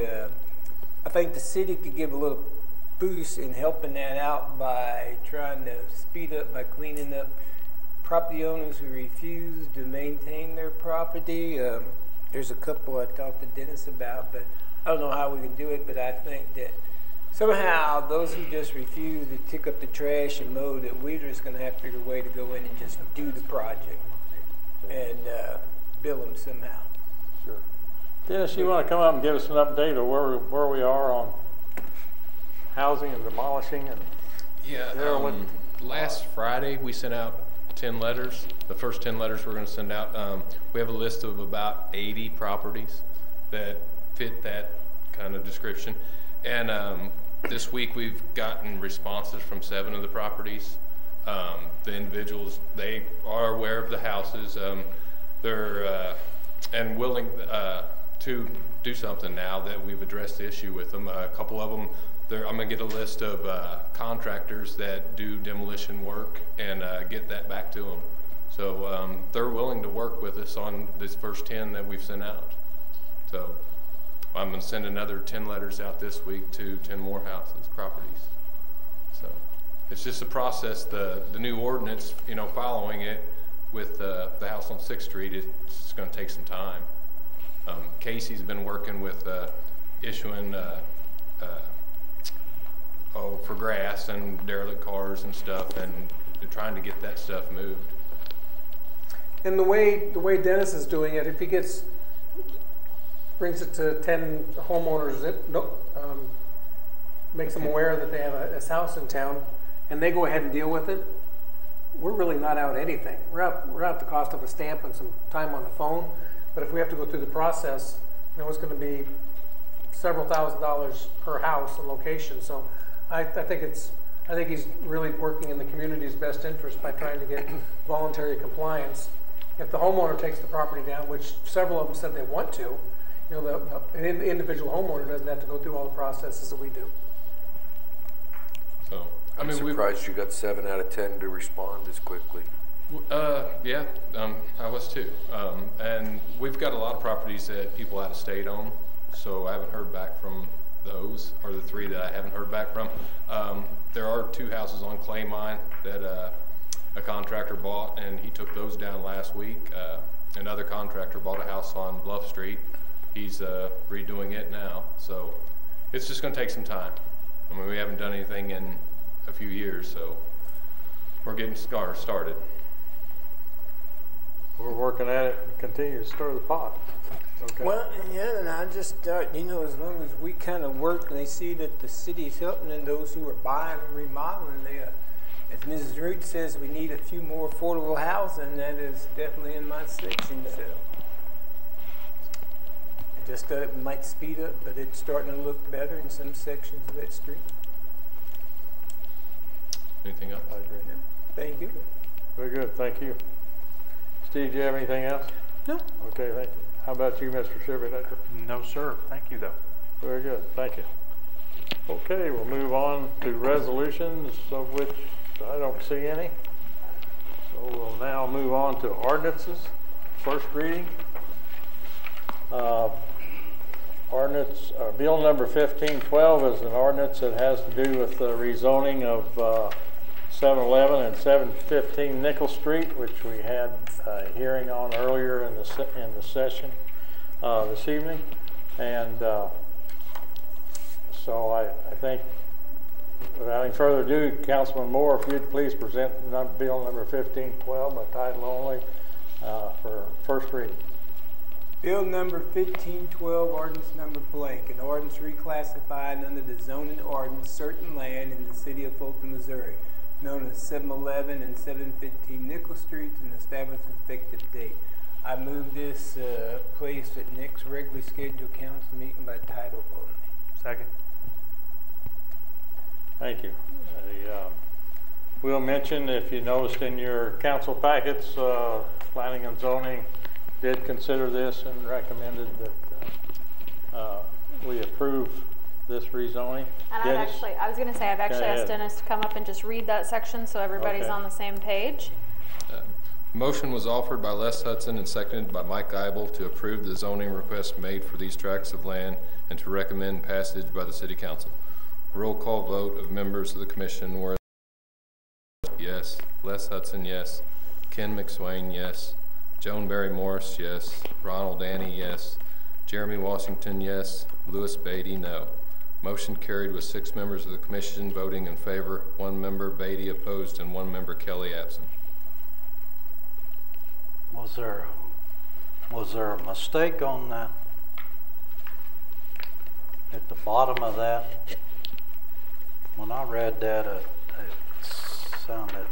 I think the city could give a little boost in helping that out by trying to speed up by cleaning up property owners who refuse to maintain their property. There's a couple I talked to Dennis about, but I don't know how we can do it. But I think that somehow those who just refuse to pick up the trash and mow, that we're just going to have to figure a way to go in and just do the project and bill them somehow. Sure. Dennis, you want to come up and give us an update of where we are on housing and demolishing? And yeah, last Friday we sent out 10 letters. The first 10 letters we're going to send out. We have a list of about 80 properties that fit that kind of description. And this week we've gotten responses from 7 of the properties. The individuals, they are aware of the houses. They're and willing to do something now that we've addressed the issue with them. A couple of them, I'm going to get a list of contractors that do demolition work and get that back to them. So they're willing to work with us on this first 10 that we've sent out. So I'm going to send another 10 letters out this week to 10 more houses, properties. So it's just a process. The new ordinance, you know, following it with the house on 6th Street, it's going to take some time. Casey's been working with issuing for grass and derelict cars and stuff, and trying to get that stuff moved. And the way Dennis is doing it, if he brings it to 10 homeowners, makes them aware that they have this house in town, and they go ahead and deal with it, we're really not out anything. We're out the cost of a stamp and some time on the phone. But if we have to go through the process, you know, it's going to be several $1,000s per house and location. So I think he's really working in the community's best interest by trying to get voluntary compliance. If the homeowner takes the property down, which several of them said they want to, you know, an individual homeowner doesn't have to go through all the processes that we do. So I'm surprised you got 7 out of 10 to respond as quickly. Yeah, I was too. And we've got a lot of properties that people out of state own, so I haven't heard back from those, or the 3 that I haven't heard back from. There are 2 houses on Clay Mine that a contractor bought, and he took those down last week. Another contractor bought a house on Bluff Street. He's redoing it now, so it's just going to take some time. I mean, we haven't done anything in a few years, so we're getting started. We're working at it and continue to stir the pot. Okay. Well, yeah, and I just thought, you know, as long as we kind of work and they see that the city's helping and those who are buying and remodeling, they, as Mrs. Root says, we need a few more affordable housing. That is definitely in my section, so. Just that it might speed up, but it's starting to look better in some sections of that street. Anything else? I agree. Yeah. Thank you. Very good, thank you. Steve, do you have anything else? No. Okay, thank you. How about you, Mr. Supervisor? No, sir. Thank you, though. Very good, thank you. Okay, we'll move on to resolutions, of which I don't see any. So we'll now move on to ordinances. First reading. Bill number 1512 is an ordinance that has to do with the rezoning of 711 and 715 Nickel Street, which we had a hearing on earlier in the session this evening. And so I think, without any further ado, Councilman Moore, if you'd please present Bill number 1512 by title only for first reading. Bill number 1512, ordinance number blank, an ordinance reclassifying under the zoning ordinance certain land in the city of Fulton, Missouri, known as 711 and 715 Nickel Streets, and establish an effective date. I move this placed at next regularly scheduled council meeting by title only. Second. Thank you. We'll mention, if you noticed in your council packets, planning and zoning did consider this and recommended that we approve this rezoning. And I was going to say, I've actually asked Dennis to come up and just read that section so everybody's on the same page. Motion was offered by Les Hudson and seconded by Mike Eibel to approve the zoning request made for these tracts of land and to recommend passage by the City Council. Roll call vote of members of the commission were yes, Les Hudson yes, Ken McSwain yes, Joan Barry Morris yes, Ronald Annie yes, Jeremy Washington yes, Louis Beatty no. Motion carried with 6 members of the commission voting in favor, 1 member Beatty opposed, and 1 member Kelly absent. Was there a mistake on that? At the bottom of that? When I read that, it sounded...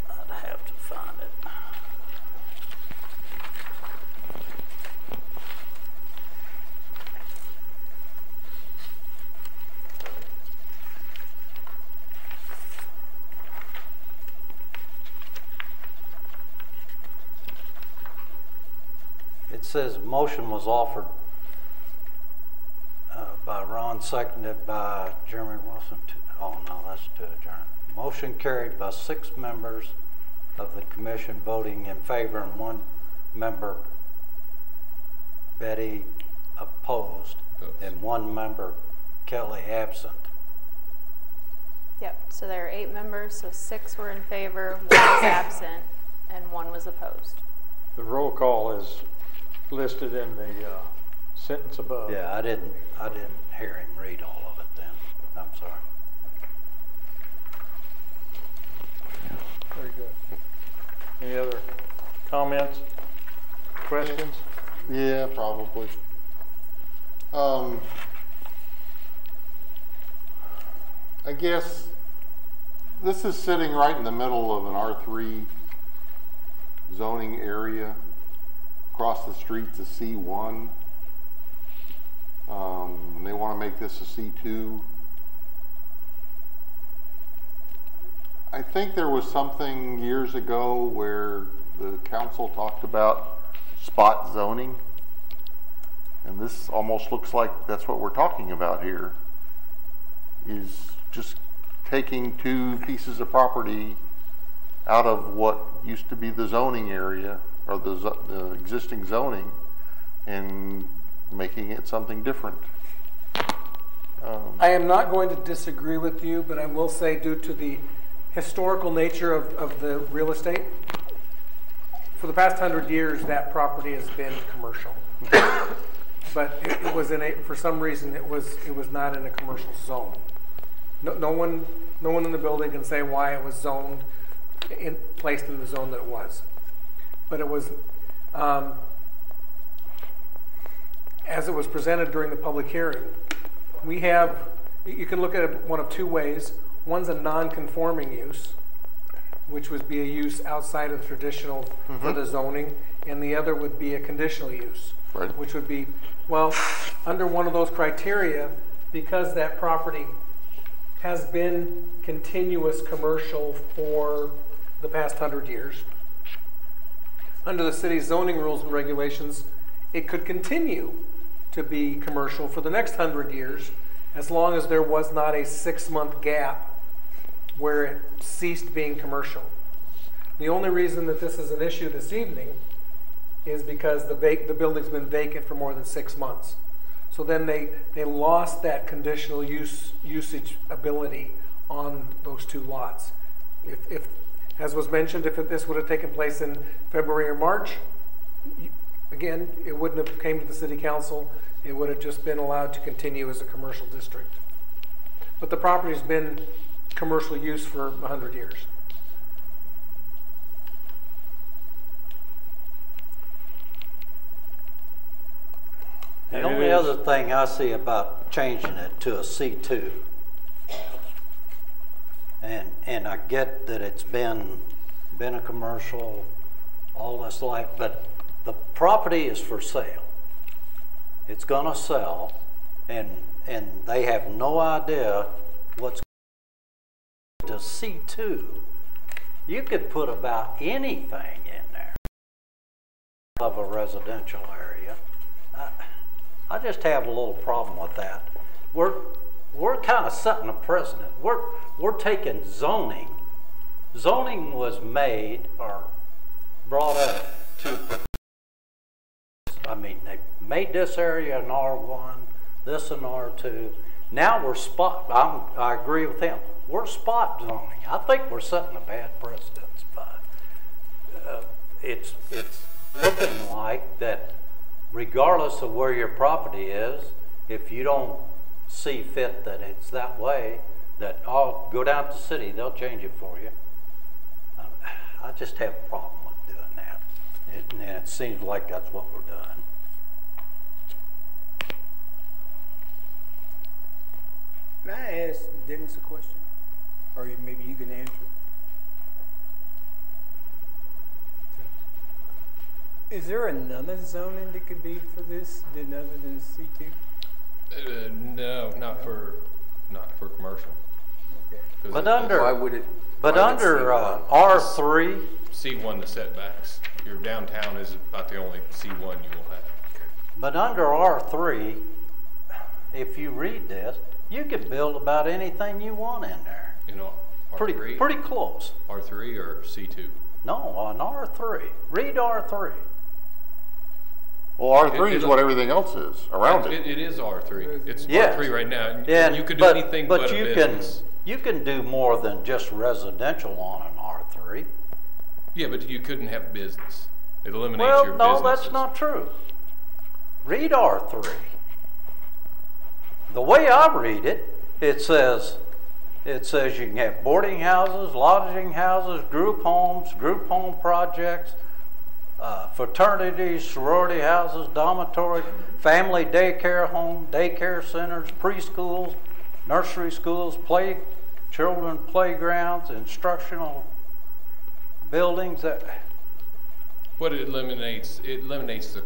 I'd have to find it. It says motion was offered by Ron, seconded by Jeremy Wilson. Oh no, that's to adjourn. Motion carried by 6 members of the commission voting in favor and 1 member, Betty, opposed, and 1 member, Kelly, absent. Yep, so there are 8 members, so 6 were in favor, 1 was absent, and 1 was opposed. The roll call is listed in the sentence above. Yeah, I didn't hear him read all of it then. I'm sorry. Very good. Any other comments, questions? Yeah, probably. I guess this is sitting right in the middle of an R3 zoning area. Across the street's a C1. They want to make this a C2. I think there was something years ago where the council talked about spot zoning, and this almost looks like that's what we're talking about here, is just taking 2 pieces of property out of what used to be the zoning area, or the existing zoning, and making it something different. I am not going to disagree with you, but I will say, due to the historical nature of the real estate, for the past 100 years that property has been commercial. But it was for some reason it was not in a commercial zone. No one in the building can say why it was zoned, placed in the zone that it was. but it was, as it was presented during the public hearing, we have, you can look at it one of two ways. One's a non-conforming use, which would be a use outside of the traditional for the zoning, and the other would be a conditional use, which would be, well, under one of those criteria, because that property has been continuous commercial for the past 100 years. Under the city's zoning rules and regulations, it could continue to be commercial for the next 100 years, as long as there was not a 6-month gap where it ceased being commercial. The only reason that this is an issue this evening is because the building's been vacant for more than 6 months. So then they lost that conditional usage ability on those two lots. If as was mentioned, if this would have taken place in February or March, again, it wouldn't have came to the city council. It would have just been allowed to continue as a commercial district. But the property's been commercial use for 100 years. The only other thing I see about changing it to a C2, and I get that it's been a commercial all this life, but the property is for sale. It's gonna sell, and they have no idea what's to C2. You could put about anything in there of a residential area. I just have a little problem with that. We're kind of setting a precedent. We're taking zoning. Zoning was made or brought up to, I mean, they made this area an R1, this an R2. Now we're I agree with him. We're spot zoning. I think we're setting a bad precedent, but it's looking like that regardless of where your property is, if you don't see fit that it's that way, that I'll go down to the city, they'll change it for you. I just have a problem with doing that. And it seems like that's what we're doing. May I ask Dennis a question? Or maybe you can answer it. Is there another zoning that could be for this other than C2? No, not for commercial. Okay. But under R3, C1, the setbacks. Your downtown is about the only C1 you will have. But under R3, if you read this, you could build about anything you want in there. You know, R3? Pretty close. R3 or C2? No, on R3. Read R3. Well, R3 is what everything else is around it. It is R3. It's yes. R3 right now. And, you could do anything but you a business. You can do more than just residential on an R3. Yeah, but you couldn't have business. It eliminates your business. Well, no, that's not true. Read R3. The way I read it, it says you can have boarding houses, lodging houses, group homes, group home projects, fraternities, sorority houses, dormitory, family daycare home, daycare centers, preschools, nursery schools, children playgrounds, instructional buildings. What it eliminates the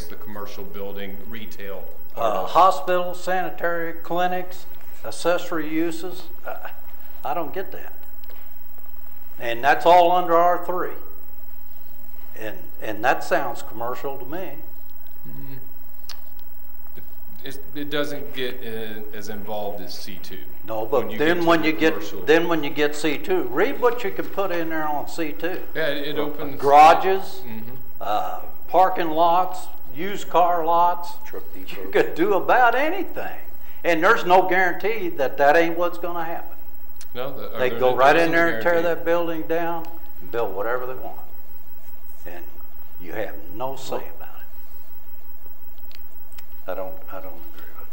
the commercial building, retail. Hospitals, sanitary clinics, accessory uses. I don't get that. And that's all under R3. And that sounds commercial to me. It doesn't get as involved as C2. No, but when you get C2, read what you can put in there on C2. Yeah, it opens garages, parking lots, used car lots. You could do about anything, and there's no guarantee that ain't what's going to happen. No, they go right in there and tear that building down and build whatever they want, and you have no say about it. I don't agree with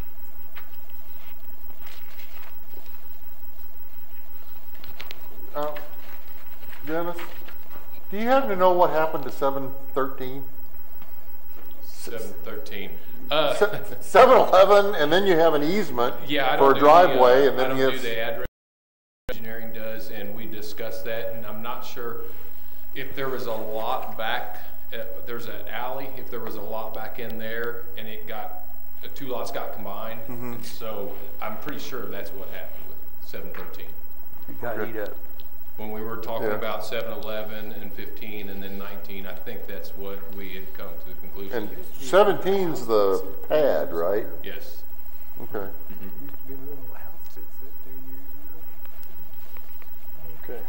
it. Dennis, Do you happen to know what happened to 713? 713. 7-Eleven, and then you have an easement Yeah, for a driveway, and then I you don't have. do the address. Engineering does, and we discussed that, and I'm not sure if there was a lot back. There's an alley. If there was a lot back in there, and it got the two lots got combined, and so I'm pretty sure that's what happened with 713. It got eat up. When we were talking about 7-Eleven and 15 and then 19, I think that's what we had come to the conclusion. And 17's the pad, right? Yes. Okay. Used to be a little house that sat there years ago. Okay.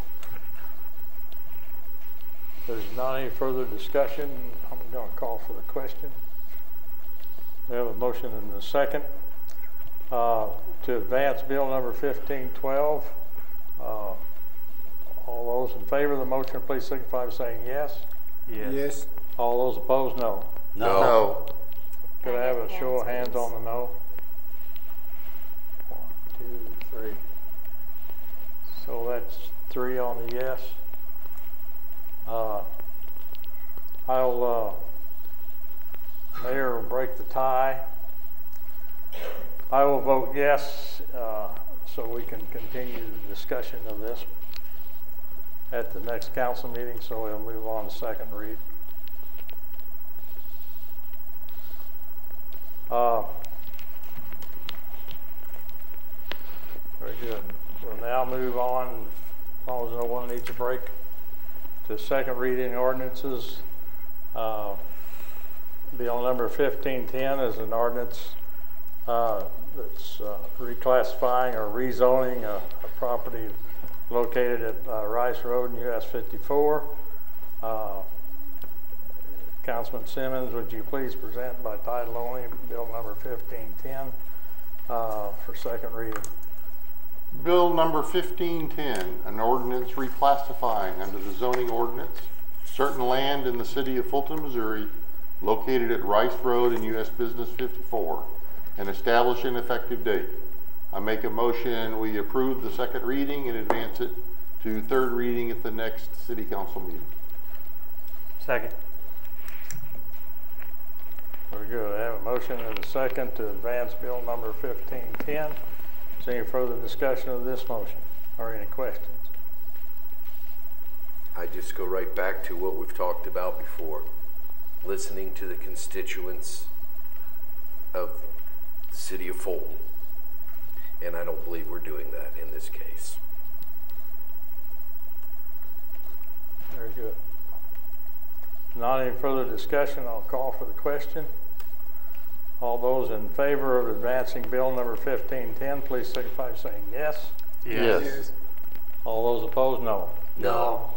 There's not any further discussion. I'm going to call for the question. We have a motion and a second to advance bill number 1512. All those in favor of the motion, please signify by saying yes. Yes. All those opposed, no. No. Could I have a show of hands on the no? 1, 2, 3. So that's 3 on the yes. Mayor will break the tie. I will vote yes, so we can continue the discussion of this at the next council meeting, so we'll move on to second read. Very good. We'll now move on, as long as no one needs a break, to second reading ordinances. Bill number 1510 is an ordinance that's reclassifying or rezoning a property located at Rice Road and US 54. Councilman Simmons, would you please present by title only bill number 1510 for second reading? Bill number 1510, an ordinance reclassifying under the zoning ordinance certain land in the city of Fulton, Missouri, located at Rice Road and US Business 54, and establish an effective date. I make a motion we approve the second reading and advance it to third reading at the next city council meeting. Second. Very good. I have a motion and a second to advance bill number 1510. Is there any further discussion of this motion or any questions? I just go right back to what we've talked about before. Listening to the constituents of the city of Fulton. And I don't believe we're doing that in this case. Very good. Not any further discussion, I'll call for the question. All those in favor of advancing bill number 1510, please signify by saying yes. Yes. All those opposed, no. No.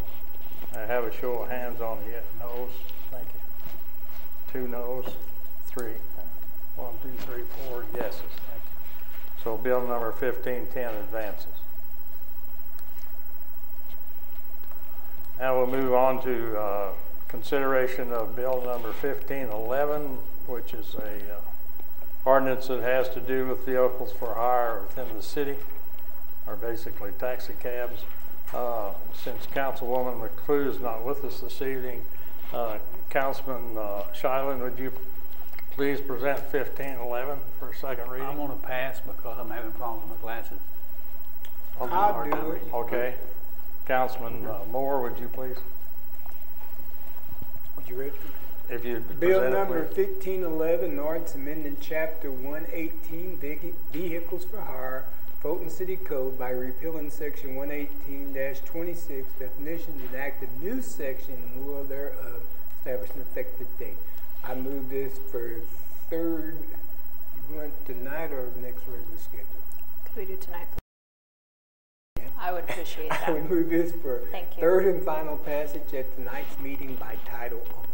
I have a show of hands on the no's. Thank you. 2 no's, 3. 1, 2, 3, 4 yeses. Thank you. So bill number 1510 advances. Now we'll move on to consideration of bill number 1511, which is a ordinance that has to do with vehicles for hire within the city, or basically taxi cabs. Since Councilwoman McClue is not with us this evening, Councilman Shilen, would you please present 1511 for second reading? I'm going to pass because I'm having problems with my glasses. I'll do it. Okay. Councilman Moore, would you please? Would you ready? If you Bill number 1511, ordinance amending chapter 118, vehicles for hire, Fulton City Code by repealing section 118-26, definitions, and act a new section in lieu thereof, establishing an effective date. I move this for third. You want tonight or the next regular schedule? Could we do tonight, please? I would appreciate that. I would move this for Thank you. third and final passage at tonight's meeting by title only.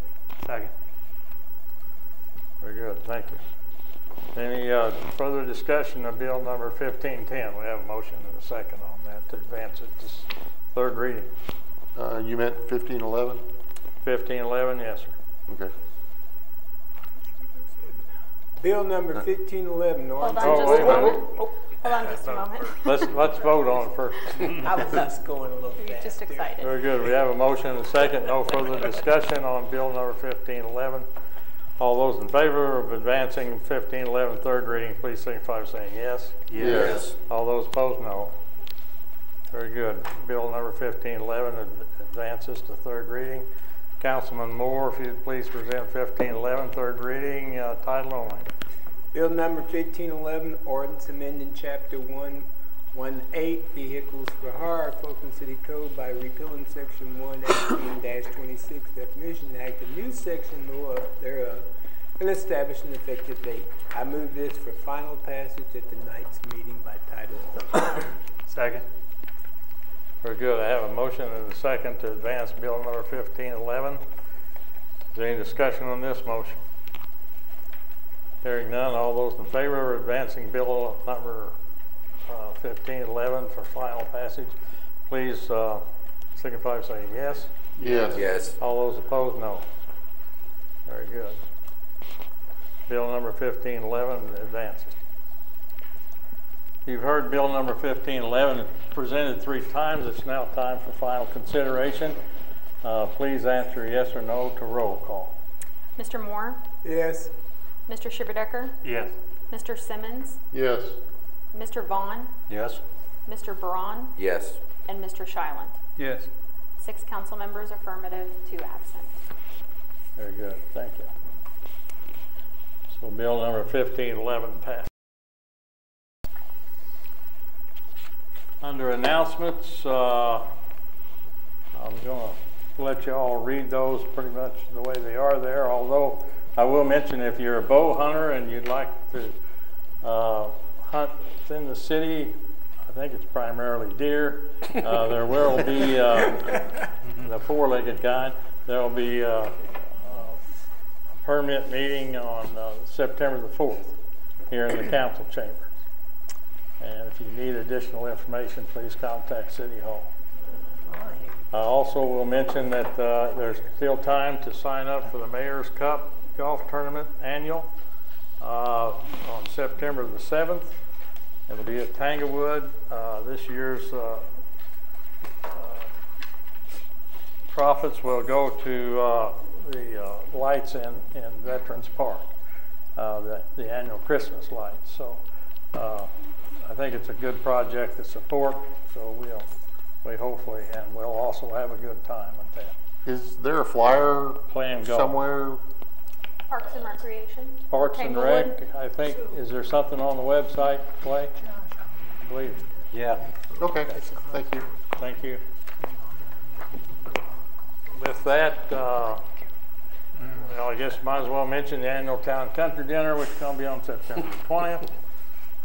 Second. Very good. Thank you. Any further discussion of bill number 1510? We have a motion and a second on that to advance it to third reading. You meant 1511? 1511, yes, sir. Okay. Bill number 1511, Hold ordinance. on just a moment. Hold on just a moment. Let's vote on it first. I was just going a little You're just fast. excited. Very good. We have a motion and a second. No further discussion on bill number 1511. All those in favor of advancing 1511 third reading, please signify by saying yes. Yes. All those opposed, no. Very good. Bill number 1511 advances to third reading. Councilman Moore, if you'd please present 1511 third reading, title only. Bill number 1511, ordinance amending chapter 118, vehicles for hire, Fulton City Code by repealing section 118-26, definition, and act a new section thereof, and establish an effective date. I move this for final passage at the night's meeting by title only. Second. Very good. I have a motion and a second to advance bill number 1511. Is there any discussion on this motion? Hearing none, all those in favor of advancing bill number 1511 for final passage, please signify by saying yes. Yes. Yes. All those opposed, no. Very good. Bill number 1511 advances. You've heard bill number 1511 presented 3 times. It's now time for final consideration. Please answer yes or no to roll call. Mr. Moore? Yes. Mr. Shiverdecker? Yes. Mr. Simmons? Yes. Mr. Vaughn? Yes. Mr. Braun? Yes. And Mr. Shyland? Yes. 6 council members affirmative, 2 absent. Very good. Thank you. So bill number 1511 passed. Under announcements, I'm going to let you all read those pretty much the way they are there, although I will mention if you're a bow hunter and you'd like to hunt in the city, I think it's primarily deer, there will be the 4-legged kind. There will be a permit meeting on September the 4th here in the council chambers. And if you need additional information, please contact City Hall. I also will mention that there's still time to sign up for the Mayor's Cup Golf Tournament Annual on September the 7th. It'll be at Tanglewood. This year's profits will go to the lights in Veterans Park, the annual Christmas lights. So I think it's a good project to support, so we hopefully, and we'll also have a good time with that. Is there a flyer somewhere? Parks and Recreation? Parks and Tanglewood? Rec, I think. Is there something on the website, Clay? I believe. Yeah. Okay, thank you. Thank you. With that, well, I guess might as well mention the annual Town and Country Dinner, which is going to be on September 20th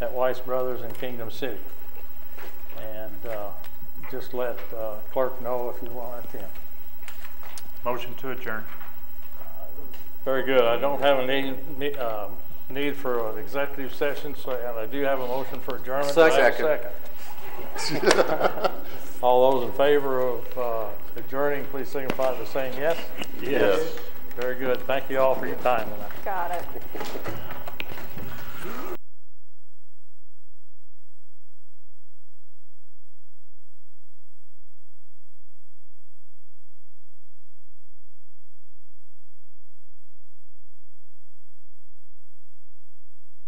at Weiss Brothers in Kingdom City. And just let clerk know if you want to attend. Motion to adjourn. Very good. I don't have a need for an executive session, so, and I do have a motion for adjournment. Second. All those in favor of adjourning, please signify by saying yes. Yes. Very good. Thank you all for your time tonight. Got it.